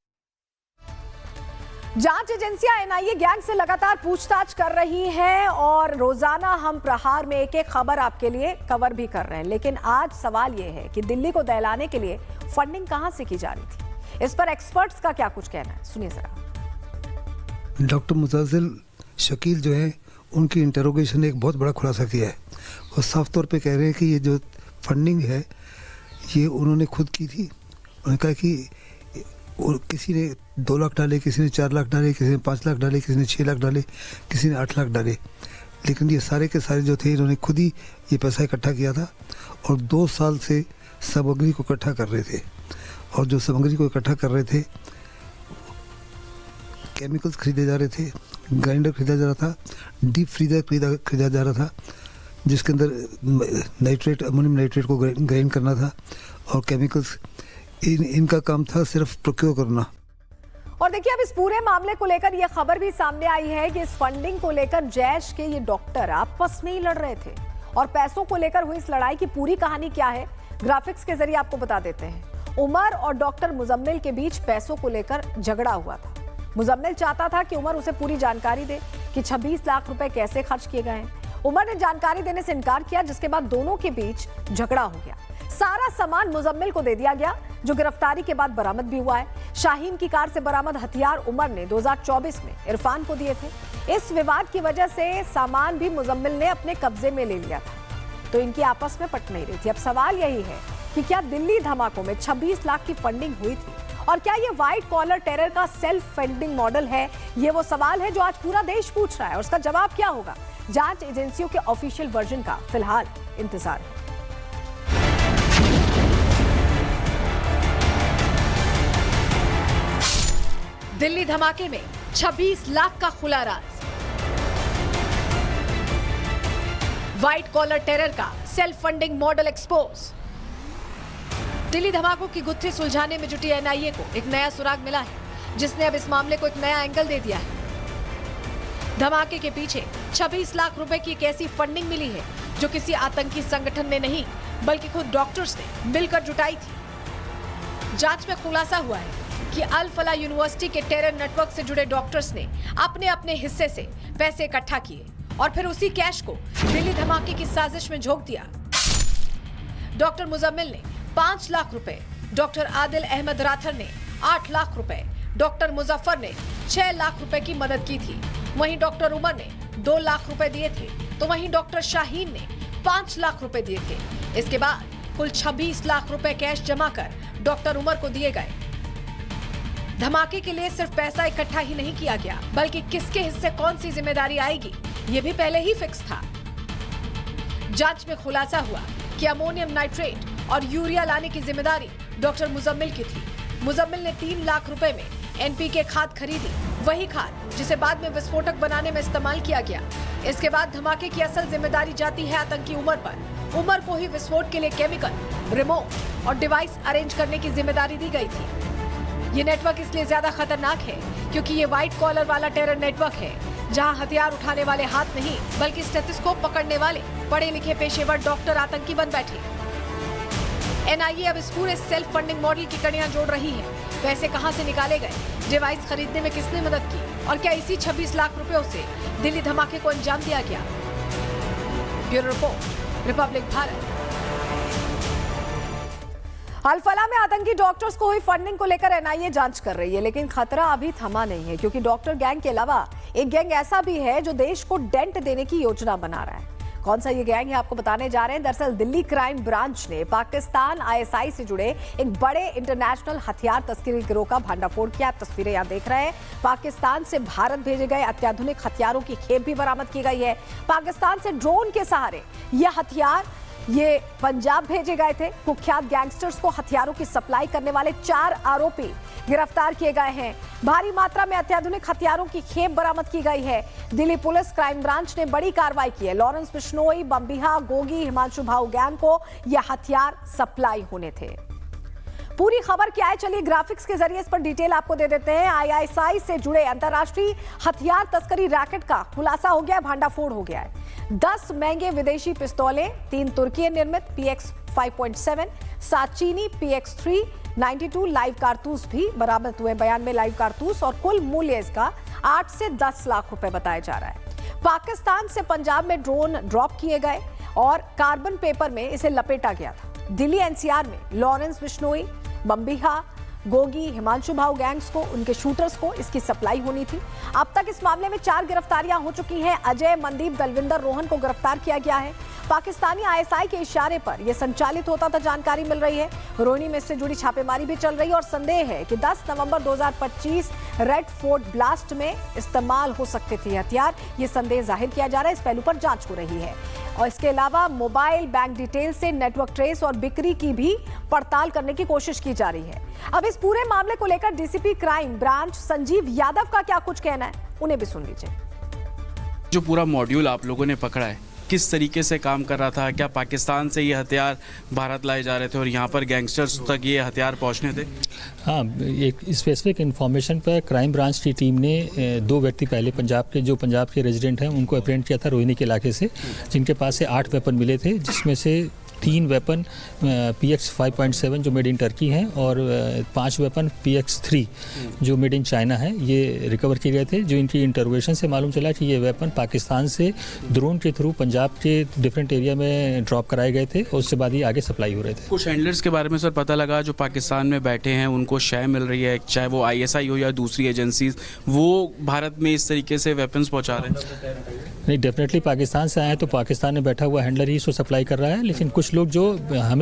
जांच एजेंसियां एनआईए गैंग से लगातार पूछताछ कर रही हैं और रोजाना हम प्रहार में एक एक खबर आपके लिए कवर भी कर रहे हैं। लेकिन आज सवाल यह है कि दिल्ली को दहलाने के लिए फंडिंग कहां से की जा रही थी? इस पर एक्सपर्ट्स का क्या कुछ कहना है, सुनिए जरा। डॉक्टर मुजाजिल शकील जो है, उनकी इंटरोगेशन ने एक बहुत बड़ा खुलासा किया है। वो साफ तौर पे कह रहे हैं कि ये जो फंडिंग है ये उन्होंने खुद की थी। उन्होंने कहा कि किसी ने 2 लाख डाले, किसी ने 4 लाख डाले, किसी ने 5 लाख डाले, किसी ने 6 लाख डाले, किसी ने 8 लाख डाले, लेकिन ये सारे के सारे जो थे इन्होंने खुद ही ये पैसा इकट्ठा किया था और 2 साल से सामग्री को इकट्ठा कर रहे थे। और जो सामग्री को इकट्ठा कर रहे थे, केमिकल्स खरीदे जा रहे थे, ग्राइंडर खरीदा जा रहा था, डीप फ्रीजर खरीदा जा रहा था, जिसके अंदर नाइट्रेट, अमोनियम नाइट्रेट को ग्राइंड करना था, और केमिकल्स इनका काम था सिर्फ प्रोक्योर करना। और देखिए, अब इस पूरे मामले को लेकर यह खबर भी सामने आई है कि इस फंडिंग को लेकर जैश के ये डॉक्टर आपस में ही लड़ रहे थे और पैसों को लेकर हुई इस लड़ाई की पूरी कहानी क्या है, ग्राफिक्स के जरिए आपको बता देते हैं। उमर और डॉक्टर मुजम्मिल के बीच पैसों को लेकर झगड़ा हुआ था। मुजम्मिल चाहता था कि उमर उसे पूरी जानकारी दे कि 26 लाख रुपए कैसे खर्च किए गए हैं। उमर ने जानकारी देने से इनकार किया, जिसके बाद दोनों के बीच झगड़ा हो गया। सारा सामान मुजम्मिल को दे दिया गया, जो गिरफ्तारी के बाद बरामद भी हुआ है। शाहीन की कार से बरामद हथियार उमर ने 2024 में इरफान को दिए थे। इस विवाद की वजह से सामान भी मुजम्मिल ने अपने कब्जे में ले लिया था, तो इनकी आपस में पट नहीं रही थी। अब सवाल यही है कि क्या दिल्ली धमाकों में 26 लाख की फंडिंग हुई थी और क्या ये व्हाइट कॉलर टेरर का सेल्फ फंडिंग मॉडल है? ये वो सवाल है जो आज पूरा देश पूछ रहा है, और उसका जवाब क्या होगा? जांच एजेंसियों के ऑफिशियल वर्जन का फिलहाल इंतजार है। दिल्ली धमाके में 26 लाख का खुला राज, व्हाइट कॉलर टेरर का self funding model expose. Delhi धमाकों की गुत्थी सुलझाने में जुटी एनआईए को एक नया सुराग मिला है, जिसने अब इस मामले को एक नया एंगल दे दिया है। धमाके के पीछे 26 लाख रुपए की एक ऐसी फंडिंग मिली है जो किसी आतंकी संगठन ने नहीं, बल्कि खुद डॉक्टर्स ने मिलकर जुटाई थी। जांच में खुलासा हुआ है कि अल फला यूनिवर्सिटी के टेरर नेटवर्क से जुड़े डॉक्टर्स ने अपने अपने हिस्से से पैसे इकट्ठा किए और फिर उसी कैश को दिल्ली धमाके की साजिश में झोंक दिया। डॉक्टर मुजम्मिल ने 5 लाख रुपए, डॉक्टर आदिल अहमद राथर ने 8 लाख रुपए, डॉक्टर मुजफ्फर ने 6 लाख रुपए की मदद की थी। वहीं डॉक्टर उमर ने 2 लाख रुपए दिए थे, तो वहीं डॉक्टर शाहीन ने 5 लाख रुपए दिए थे। इसके बाद कुल 26 लाख रुपए कैश जमा कर डॉक्टर उमर को दिए गए। धमाके के लिए सिर्फ पैसा इकट्ठा ही नहीं किया गया, बल्कि किसके हिस्से कौन सी जिम्मेदारी आएगी, ये भी पहले ही फिक्स था। जांच में खुलासा हुआ कि अमोनियम नाइट्रेट और यूरिया लाने की जिम्मेदारी डॉक्टर मुजम्मिल की थी। मुजम्मिल ने 3 लाख रुपए में एनपीके खाद खरीदी, वही खाद जिसे बाद में विस्फोटक बनाने में इस्तेमाल किया गया। इसके बाद धमाके की असल जिम्मेदारी जाती है आतंकी उमर पर। उमर को ही विस्फोट के लिए केमिकल, रिमोट और डिवाइस अरेंज करने की जिम्मेदारी दी गई थी। ये नेटवर्क इसलिए ज्यादा खतरनाक है क्योंकि ये व्हाइट कॉलर वाला टेरर नेटवर्क है, जहां हथियार उठाने वाले हाथ नहीं, बल्कि स्टेथोस्कोप पकड़ने वाले पढ़े लिखे पेशेवर डॉक्टर आतंकी बन बैठे। एनआईए अब इस पूरे सेल्फ फंडिंग मॉडल की कड़ियां जोड़ रही है। पैसे कहां से निकाले गए, डिवाइस खरीदने में किसने मदद की, और क्या इसी 26 लाख रुपयों से दिल्ली धमाके को अंजाम दिया गया? Bureau report, republic Bharat. Al Falah में आतंकी डॉक्टर्स को हुई फंडिंग को लेकर एनआईए जांच कर रही है, लेकिन खतरा अभी थमा नहीं है क्योंकि डॉक्टर गैंग के अलावा एक गैंग ऐसा भी है जो देश को डेंट देने की योजना बना रहा है। कौन सा ये गैंग है आपको बताने जा रहे हैं। दरअसल दिल्ली क्राइम ब्रांच ने पाकिस्तान आईएसआई से जुड़े एक बड़े इंटरनेशनल हथियार तस्करी गिरोह का भंडाफोड़ किया। आप तस्वीरें यहां देख रहे हैं। पाकिस्तान से भारत भेजे गए अत्याधुनिक हथियारों की खेप भी बरामद की गई है। पाकिस्तान से ड्रोन के सहारे ये हथियार पंजाब भेजे गए थे। कुख्यात गैंगस्टर्स को हथियारों की सप्लाई करने वाले 4 आरोपी गिरफ्तार किए गए हैं। भारी मात्रा में अत्याधुनिक हथियारों की खेप बरामद की गई है। दिल्ली पुलिस क्राइम ब्रांच ने बड़ी कार्रवाई की है। लॉरेंस बिश्नोई, बम्बिहा, गोगी, हिमांशु भाऊ गैंग को यह हथियार सप्लाई होने थे। पूरी खबर क्या है, चलिए ग्राफिक्स के जरिए इस पर डिटेल आपको दे देते हैं। आईएसआई से जुड़े अंतर्राष्ट्रीय हथियार तस्करी रैकेट का खुलासा हो गया है, भांडाफोड़ हो गया है। 10 महंगे विदेशी पिस्तौलें, 3 तुर्की निर्मित PX 5.7, 7 चीनी PX 392 लाइव कारतूस भी बरामद हुए। बयान में लाइव कारतूस और कुल मूल्य इसका 8 से 10 लाख रुपए बताया जा रहा है। पाकिस्तान से पंजाब में ड्रोन ड्रॉप किए गए और कार्बन पेपर में इसे लपेटा गया था। दिल्ली NCR में लॉरेंस बिश्नोई, बम्बिहा, गोगी, हिमांशु भाऊ गैंग्स को, उनके शूटर्स को इसकी सप्लाई होनी थी। अब तक इस मामले में 4 गिरफ्तारियां हो चुकी हैं। अजय, मनदीप, दलविंदर, रोहन को गिरफ्तार किया गया है। पाकिस्तानी आईएसआई के इशारे पर यह संचालित होता था, जानकारी मिल रही है। रोहिणी में इससे जुड़ी छापेमारी भी चल रही है और संदेह है कि 10 नवंबर 2025 रेड फोर्ट ब्लास्ट में इस्तेमाल हो सकते थे हथियार। ये संदेह जाहिर किया जा रहा है। इस पहलू पर जांच हो रही है और इसके अलावा मोबाइल, बैंक डिटेल से नेटवर्क ट्रेस और बिक्री की भी पड़ताल करने की कोशिश की जा रही है। अब इस पूरे मामले को लेकर DCP crime branch Sanjeev Yadav का क्या कुछ कहना है, उन्हें भी सुन लीजिए। जो पूरा मॉड्यूल आप लोगों ने पकड़ा है, किस तरीके से काम कर रहा था? क्या पाकिस्तान से ये हथियार भारत लाए जा रहे थे और यहाँ पर गैंगस्टर्स तक ये हथियार पहुँचने थे? हाँ, एक स्पेसिफिक इन्फॉर्मेशन पर क्राइम ब्रांच की टीम ने 2 व्यक्ति पहले पंजाब के रेजिडेंट हैं उनको अप्रेंट किया था रोहिणी के इलाके से, जिनके पास से 8 वेपन मिले थे, जिसमें से 3 वेपन PX 5.7 जो मेड इन टर्की हैं और 5 वेपन PX 3 जो मेड इन चाइना है, ये रिकवर किए गए थे। जो इनकी इंटरोगेशन से मालूम चला कि ये वेपन पाकिस्तान से ड्रोन के थ्रू पंजाब के डिफरेंट एरिया में ड्रॉप कराए गए थे और उसके बाद ही आगे सप्लाई हो रहे थे। कुछ हैंडलर्स के बारे में सर पता लगा जो पाकिस्तान में बैठे हैं, उनको शय मिल रही है, चाहे वो ISI हो या दूसरी एजेंसीज, वो भारत में इस तरीके से वेपन्स पहुँचा रहे हैं? नहीं, डेफिनेटली पाकिस्तान से आए तो पाकिस्तान में बैठा हुआ हैंडलर ही इसको सप्लाई कर रहा है, लेकिन कुछ लोग जो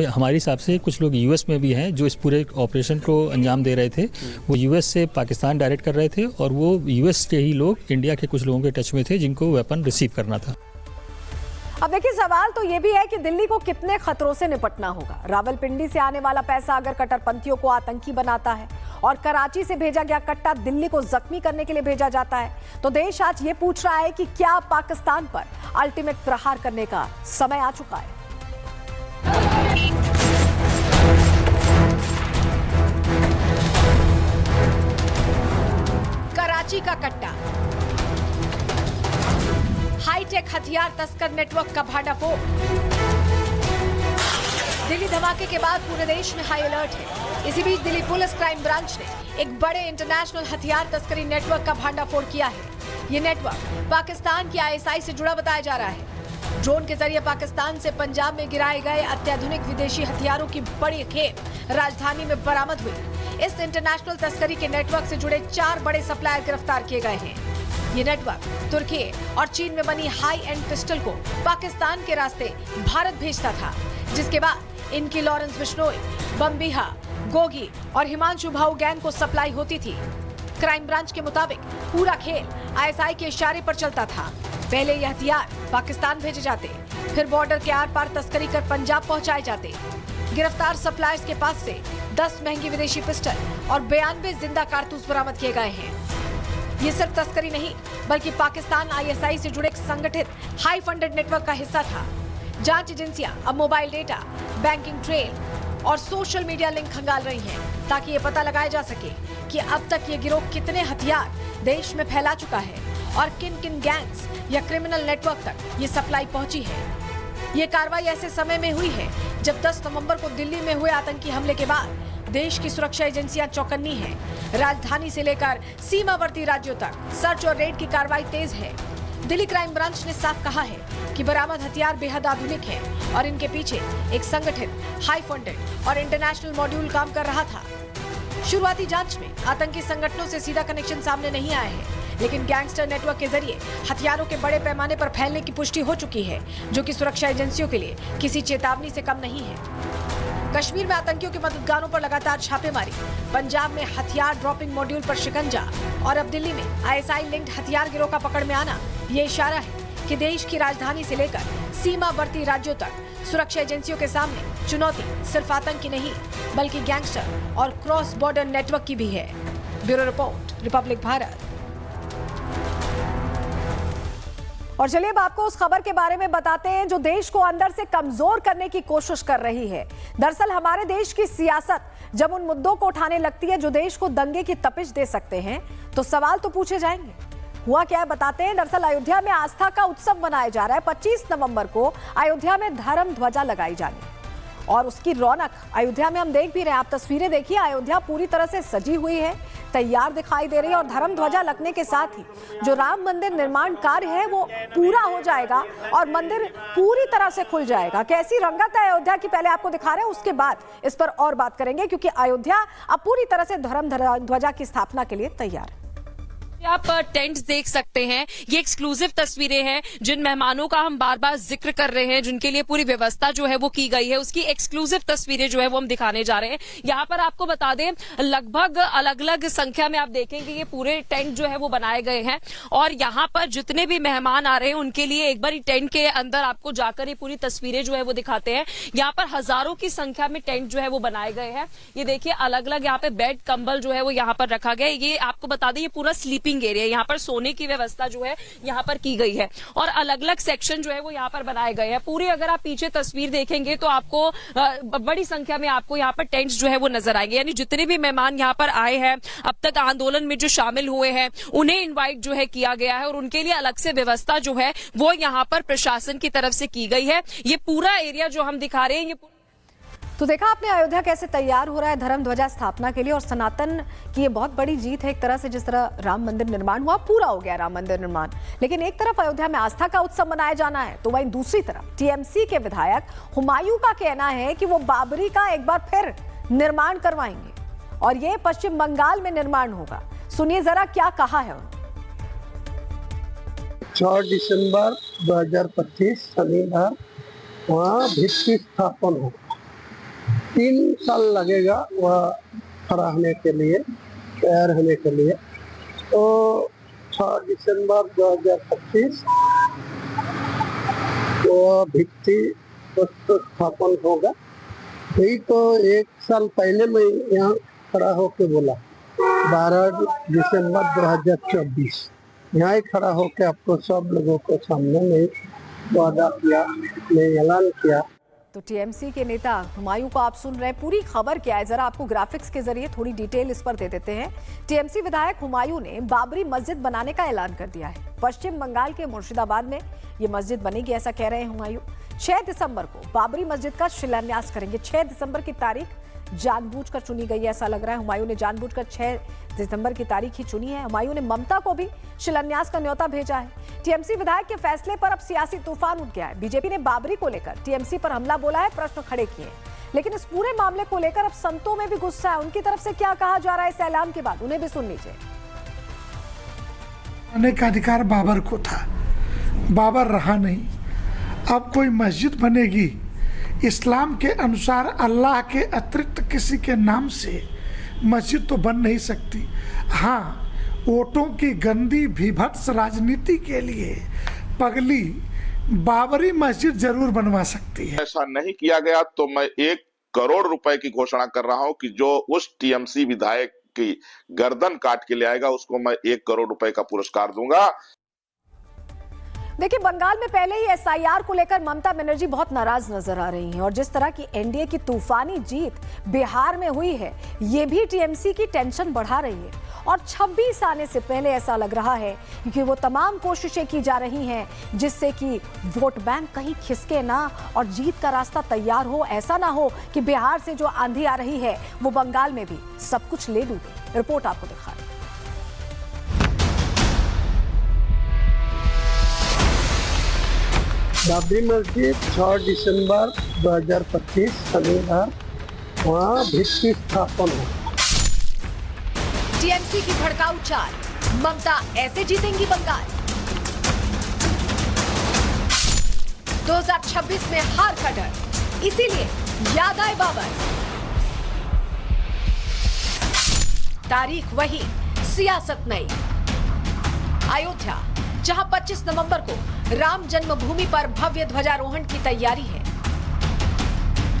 हमारे हिसाब से कुछ लोग US में भी हैं जो इस पूरे ऑपरेशन को अंजाम दे रहे थे। वो US से पाकिस्तान डायरेक्ट कर रहे थे और वो US के ही लोग इंडिया के कुछ लोगों के टच में थे जिनको वेपन रिसीव करना था। अब देखिए, सवाल तो ये भी है कि दिल्ली को कितने खतरों से निपटना होगा। रावलपिंडी से आने वाला पैसा अगर कट्टरपंथियों को आतंकी बनाता है और कराची से भेजा गया कट्टा दिल्ली को जख्मी करने के लिए भेजा जाता है, तो देश आज ये पूछ रहा है कि क्या पाकिस्तान पर अल्टीमेट प्रहार करने का समय आ चुका है। कराची का कट्टा, हाईटेक हथियार तस्कर नेटवर्क का भांडाफोड़। दिल्ली धमाके के बाद पूरे देश में हाई अलर्ट है। इसी बीच दिल्ली पुलिस क्राइम ब्रांच ने एक बड़े इंटरनेशनल हथियार तस्करी नेटवर्क का भांडाफोड़ किया है। ये नेटवर्क पाकिस्तान की ISI से जुड़ा बताया जा रहा है। ड्रोन के जरिए पाकिस्तान से पंजाब में गिराए गए अत्याधुनिक विदेशी हथियारों की बड़ी खेप राजधानी में बरामद हुई। इस इंटरनेशनल तस्करी के नेटवर्क से जुड़े 4 बड़े सप्लायर गिरफ्तार किए गए हैं। ये नेटवर्क तुर्की और चीन में बनी हाई एंड पिस्टल को पाकिस्तान के रास्ते भारत भेजता था, जिसके बाद इनकी लॉरेंस बिश्नोई, बम्बिहा, गोगी और हिमांशु भाऊ गैंग को सप्लाई होती थी। क्राइम ब्रांच के मुताबिक पूरा खेल ISI के इशारे पर चलता था। पहले ये हथियार पाकिस्तान भेजे जाते, फिर बॉर्डर के आर पार तस्करी कर पंजाब पहुंचाए जाते। गिरफ्तार सप्लायर्स के पास से 10 महंगी विदेशी पिस्टल और 92 जिंदा कारतूस बरामद किए गए हैं। ये सिर्फ तस्करी नहीं, बल्कि पाकिस्तान ISI से जुड़े एक संगठित हाई फंडेड नेटवर्क का हिस्सा था। जांच एजेंसियां अब मोबाइल डेटा, बैंकिंग ट्रेल और सोशल मीडिया लिंक खंगाल रही हैं, ताकि ये पता लगाया जा सके कि अब तक ये गिरोह कितने हथियार देश में फैला चुका है और किन किन गैंग्स या क्रिमिनल नेटवर्क तक ये सप्लाई पहुंची है। ये कार्रवाई ऐसे समय में हुई है जब 10 नवंबर को दिल्ली में हुए आतंकी हमले के बाद देश की सुरक्षा एजेंसियां चौकन्नी हैं। राजधानी से लेकर सीमावर्ती राज्यों तक सर्च और रेड की कार्रवाई तेज है। दिल्ली क्राइम ब्रांच ने साफ कहा है कि बरामद हथियार बेहद आधुनिक हैं और इनके पीछे एक संगठित, हाई फंडेड और इंटरनेशनल मॉड्यूल काम कर रहा था। शुरुआती जांच में आतंकी संगठनों से सीधा कनेक्शन सामने नहीं आए हैं, लेकिन गैंगस्टर नेटवर्क के जरिए हथियारों के बड़े पैमाने पर फैलने की पुष्टि हो चुकी है, जो कि सुरक्षा एजेंसियों के लिए किसी चेतावनी से कम नहीं है। कश्मीर में आतंकियों के मददगारों पर लगातार छापेमारी, पंजाब में हथियार ड्रॉपिंग मॉड्यूल पर शिकंजा और अब दिल्ली में आईएसआई लिंक्ड हथियार गिरोह का पकड़ में आना, ये इशारा है कि देश की राजधानी से लेकर सीमावर्ती राज्यों तक सुरक्षा एजेंसियों के सामने चुनौती सिर्फ आतंक की नहीं, बल्कि गैंगस्टर और क्रॉस बॉर्डर नेटवर्क की भी है। Bureau report, republic Bharat. और चलिए अब आपको उस खबर के बारे में बताते हैं जो देश को अंदर से कमजोर करने की कोशिश कर रही है। दरअसल हमारे देश की सियासत जब उन मुद्दों को उठाने लगती है जो देश को दंगे की तपिश दे सकते हैं, तो सवाल तो पूछे जाएंगे। हुआ क्या है बताते हैं। दरअसल अयोध्या में आस्था का उत्सव मनाया जा रहा है। 25 नवंबर को अयोध्या में धर्म ध्वजा लगाई जानी और उसकी रौनक अयोध्या में हम देख भी रहे हैं। आप तस्वीरें देखिए, अयोध्या पूरी तरह से सजी हुई है, तैयार दिखाई दे रही है और धर्म ध्वजा लगने के साथ ही जो राम मंदिर निर्माण कार्य है वो पूरा हो जाएगा और मंदिर पूरी तरह से खुल जाएगा। कैसी रंगत है अयोध्या की, पहले आपको दिखा रहे हैं, उसके बाद इस पर और बात करेंगे, क्योंकि अयोध्या अब पूरी तरह से धर्म ध्वजा की स्थापना के लिए तैयार है। आप टेंट्स देख सकते हैं, ये एक्सक्लूसिव तस्वीरें हैं जिन मेहमानों का हम बार बार जिक्र कर रहे हैं, जिनके लिए पूरी व्यवस्था जो है वो की गई है, उसकी एक्सक्लूसिव तस्वीरें जो है वो हम दिखाने जा रहे हैं। यहाँ पर आपको बता दें, लगभग अलग अलग संख्या में आप देखेंगे ये पूरे टेंट जो है वो बनाए गए हैं और यहाँ पर जितने भी मेहमान आ रहे हैं उनके लिए एक बार टेंट के अंदर आपको जाकर ये पूरी तस्वीरें जो है वो दिखाते हैं। यहाँ पर हजारों की संख्या में टेंट जो है वो बनाए गए हैं। ये देखिए, अलग अलग यहाँ पे बेड, कंबल जो है वो यहाँ पर रखा गया है। ये आपको बता दें, ये पूरा स्लीपिंग एरिया, यहाँ पर सोने की व्यवस्था जो है यहाँ पर की गई है और अलग अलग सेक्शन जो है वो यहाँ पर बनाए गए हैं। पूरी अगर आप पीछे तस्वीर देखेंगे तो आपको बड़ी संख्या में आपको यहाँ पर टेंट्स जो है वो नजर आएंगे। यानी जितने भी मेहमान यहाँ पर आए हैं, अब तक आंदोलन में जो शामिल हुए हैं, उन्हें इन्वाइट जो है किया गया है और उनके लिए अलग से व्यवस्था जो है वो यहाँ पर प्रशासन की तरफ से की गई है। ये पूरा एरिया जो हम दिखा रहे हैं, ये तो देखा आपने अयोध्या कैसे तैयार हो रहा है धर्म ध्वजा स्थापना के लिए और सनातन की ये बहुत बड़ी जीत है एक तरह से। जिस तरह राम मंदिर निर्माण हुआ, पूरा हो गया राम मंदिर निर्माण, लेकिन एक तरफ अयोध्या में आस्था का उत्सव मनाया जाना है, तो वहीं दूसरी तरफ टीएमसी के विधायक हुमायूं का कहना है कि वो बाबरी का एक बार फिर निर्माण करवाएंगे और ये पश्चिम बंगाल में निर्माण होगा। सुनिए जरा क्या कहा है उन्होंने। 6 दिसंबर 2025 शनिवार वहाँ भित्ति स्थापन होगा। 3 साल लगेगा वह खड़ा होने के लिए, तैयार होने के लिए। तो 6 दिसंबर 2025 वह भित्ति स्थापन होगा। यही तो 1 साल पहले मैं यहाँ खड़ा होके बोला, 12 दिसंबर 2024 यहाँ ही खड़ा होके आपको सब लोगों को सामने में वादा किया, मैं ऐलान किया। तो टीएमसी के नेता हुमायूं को आप सुन रहे हैं। पूरी खबर क्या है जरा आपको ग्राफिक्स के जरिए थोड़ी डिटेल इस पर दे देते हैं। टीएमसी विधायक हुमायूं ने बाबरी मस्जिद बनाने का ऐलान कर दिया है। पश्चिम बंगाल के मुर्शिदाबाद में ये मस्जिद बनेगी, ऐसा कह रहे हैं हुमायूं। 6 दिसंबर को बाबरी मस्जिद का शिलान्यास करेंगे। 6 दिसंबर की तारीख जानबूझकर चुनी गई है, ऐसा लग रहा है। हुमायूं ने जानबूझकर 6 दिसंबर की तारीख ही चुनी है। हुमायूं ने ममता को भी शिलान्यास का न्योता भेजा है। टीएमसी विधायक के फैसले पर अब सियासी तूफान उठ गया है। बीजेपी ने बाबरी को लेकर टीएमसी पर हमला बोला है, प्रश्न खड़े किए, लेकिन इस पूरे मामले को लेकर अब संतों में भी गुस्सा है। उनकी तरफ से क्या कहा जा रहा है इस ऐलान के बाद, उन्हें भी सुन लीजिए। आने का अधिकार बाबर को था, बाबर रहा नहीं। अब कोई मस्जिद बनेगी, इस्लाम के अनुसार अल्लाह के अतिरिक्त किसी के नाम से मस्जिद तो बन नहीं सकती। हाँ, वोटों की गंदी विभत्स राजनीति के लिए पगली बाबरी मस्जिद जरूर बनवा सकती है। ऐसा नहीं किया गया तो मैं 1 करोड़ रुपए की घोषणा कर रहा हूं कि जो उस टीएमसी विधायक की गर्दन काट के ले आएगा उसको मैं 1 करोड़ रुपए का पुरस्कार दूंगा। देखिए, बंगाल में पहले ही एसआईआर को लेकर ममता बनर्जी बहुत नाराज नजर आ रही हैं और जिस तरह की एनडीए की तूफानी जीत बिहार में हुई है, ये भी टीएमसी की टेंशन बढ़ा रही है। और 26 आने से पहले ऐसा लग रहा है क्योंकि वो तमाम कोशिशें की जा रही हैं जिससे कि वोट बैंक कहीं खिसके ना और जीत का रास्ता तैयार हो। ऐसा ना हो कि बिहार से जो आंधी आ रही है वो बंगाल में भी सब कुछ ले डूबे। रिपोर्ट आपको दिखा रही है। बाबरी मस्जिद 6 दिसंबर 2025 शनिवार वहाँ भित्ति स्थापन हो। टीएमसी की भड़काऊ चाल, ममता ऐसे जीतेंगी बंगाल। 2026 में हार का डर, इसीलिए याद आए बाबर। तारीख वही, सियासत नई। अयोध्या, जहां 25 नवंबर को राम जन्मभूमि पर भव्य ध्वजारोहण की तैयारी है,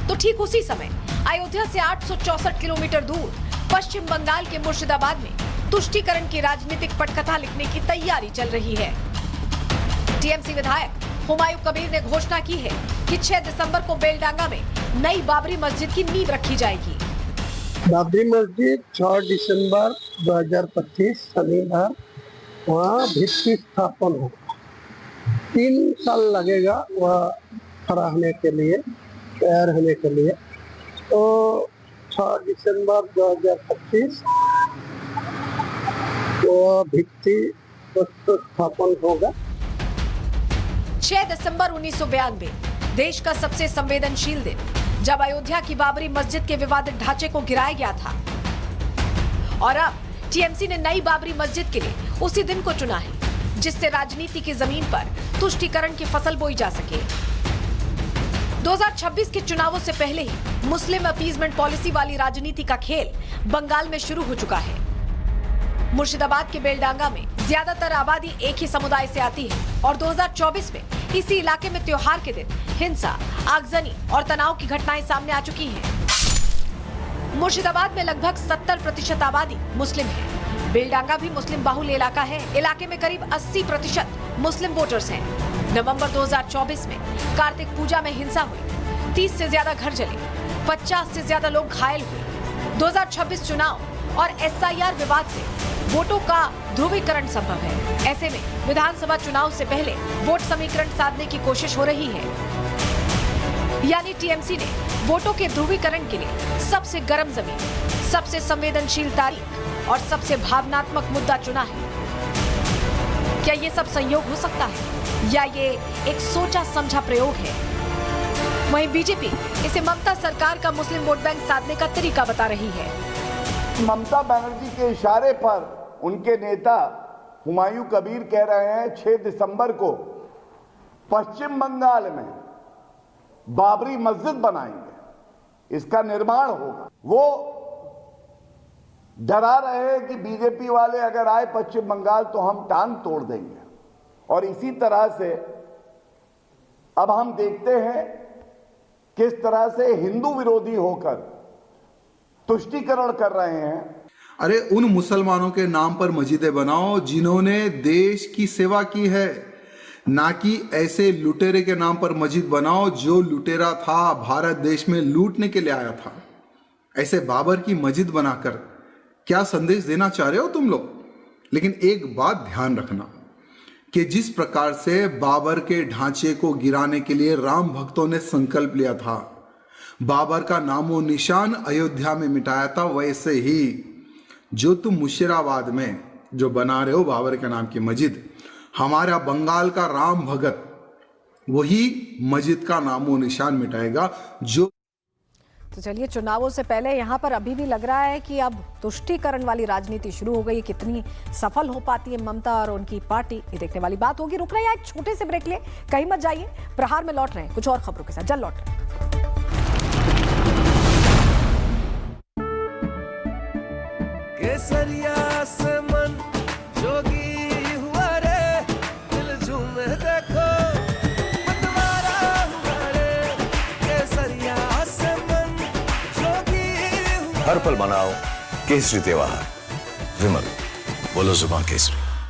तो ठीक उसी समय अयोध्या से 864 किलोमीटर दूर पश्चिम बंगाल के मुर्शिदाबाद में तुष्टीकरण की राजनीतिक पटकथा लिखने की तैयारी चल रही है। टीएमसी विधायक हुमायूं कबीर ने घोषणा की है कि 6 दिसंबर को बेलडांगा में नई बाबरी मस्जिद की नींव रखी जाएगी। बाबरी मस्जिद 6 दिसंबर 2025 शनिवार वहाँ भित्ति स्थापन हो। 3 साल लगेगा वह खड़ा होने के लिए, तैयार होने के लिए। तो 6 दिसंबर 2025 वह भित्ति स्थापन होगा। 6 दिसंबर 1992 देश का सबसे संवेदनशील दिन, जब अयोध्या की बाबरी मस्जिद के विवादित ढांचे को गिराया गया था। और अब टीएमसी ने नई बाबरी मस्जिद के लिए उसी दिन को चुना है, जिससे राजनीति की जमीन पर तुष्टीकरण की फसल बोई जा सके। 2026 के चुनावों से पहले ही मुस्लिम अपीजमेंट पॉलिसी वाली राजनीति का खेल बंगाल में शुरू हो चुका है। मुर्शिदाबाद के बेलडांगा में ज्यादातर आबादी एक ही समुदाय से आती है और 2024 में इसी इलाके में त्योहार के दिन हिंसा, आगजनी और तनाव की घटनाएं सामने आ चुकी हैं। मुर्शिदाबाद में लगभग 70% आबादी मुस्लिम है। बेलडांगा भी मुस्लिम बाहुल्य इलाका है। इलाके में करीब 80% मुस्लिम वोटर्स हैं। नवंबर 2024 में कार्तिक पूजा में हिंसा हुई, 30 से ज्यादा घर जले, 50 से ज्यादा लोग घायल हुए। 2026 चुनाव और एसआईआर विवाद से वोटों का ध्रुवीकरण संभव है। ऐसे में विधानसभा चुनाव से पहले वोट समीकरण साधने की कोशिश हो रही है। यानी टीएमसी ने वोटों के ध्रुवीकरण के लिए सबसे गर्म जमीन, सबसे संवेदनशील तारीख और सबसे भावनात्मक मुद्दा चुना है। क्या ये सब संयोग हो सकता है या ये एक सोचा समझा प्रयोग है? वहीं बीजेपी इसे ममता सरकार का मुस्लिम वोट बैंक साधने का तरीका बता रही है। ममता बनर्जी के इशारे पर उनके नेता हुमायूं कबीर कह रहे हैं 6 दिसंबर को पश्चिम बंगाल में बाबरी मस्जिद बनाएंगे, इसका निर्माण होगा। वो डरा रहे हैं कि बीजेपी वाले अगर आए पश्चिम बंगाल तो हम टांग तोड़ देंगे। और इसी तरह से अब हम देखते हैं किस तरह से हिंदू विरोधी होकर तुष्टीकरण कर रहे हैं। अरे उन मुसलमानों के नाम पर मस्जिदें बनाओ जिन्होंने देश की सेवा की है, ना कि ऐसे लुटेरे के नाम पर मस्जिद बनाओ जो लुटेरा था, भारत देश में लूटने के लिए आया था। ऐसे बाबर की मस्जिद बनाकर क्या संदेश देना चाह रहे हो तुम लोग? लेकिन एक बात ध्यान रखना कि जिस प्रकार से बाबर के ढांचे को गिराने के लिए राम भक्तों ने संकल्प लिया था, बाबर का नामो निशान अयोध्या में मिटाया था, वैसे ही जो तुम मुर्शिदाबाद में जो बना रहे हो बाबर के नाम की मस्जिद, हमारा बंगाल का राम भगत वही मस्जिद का नामो निशान मिटाएगा। जो तो चलिए, चुनावों से पहले यहाँ पर अभी भी लग रहा है कि अब तुष्टीकरण वाली राजनीति शुरू हो गई। कितनी सफल हो पाती है ममता और उनकी पार्टी, ये देखने वाली बात होगी। रुक रहे हैं एक छोटे से ब्रेक लिए, कहीं मत जाइए। प्रहार में लौट रहे हैं कुछ और खबरों के साथ, जल्द लौट रहे हैं। केसरिया से मन जोगी हुआ रे, दिल झूमे देखो मतवारा हुआ रे। केसरिया से मन जोगी हुआ। हर पल मनाओ केसरी त्योहार। विमल, बोलो जुबान केसरी।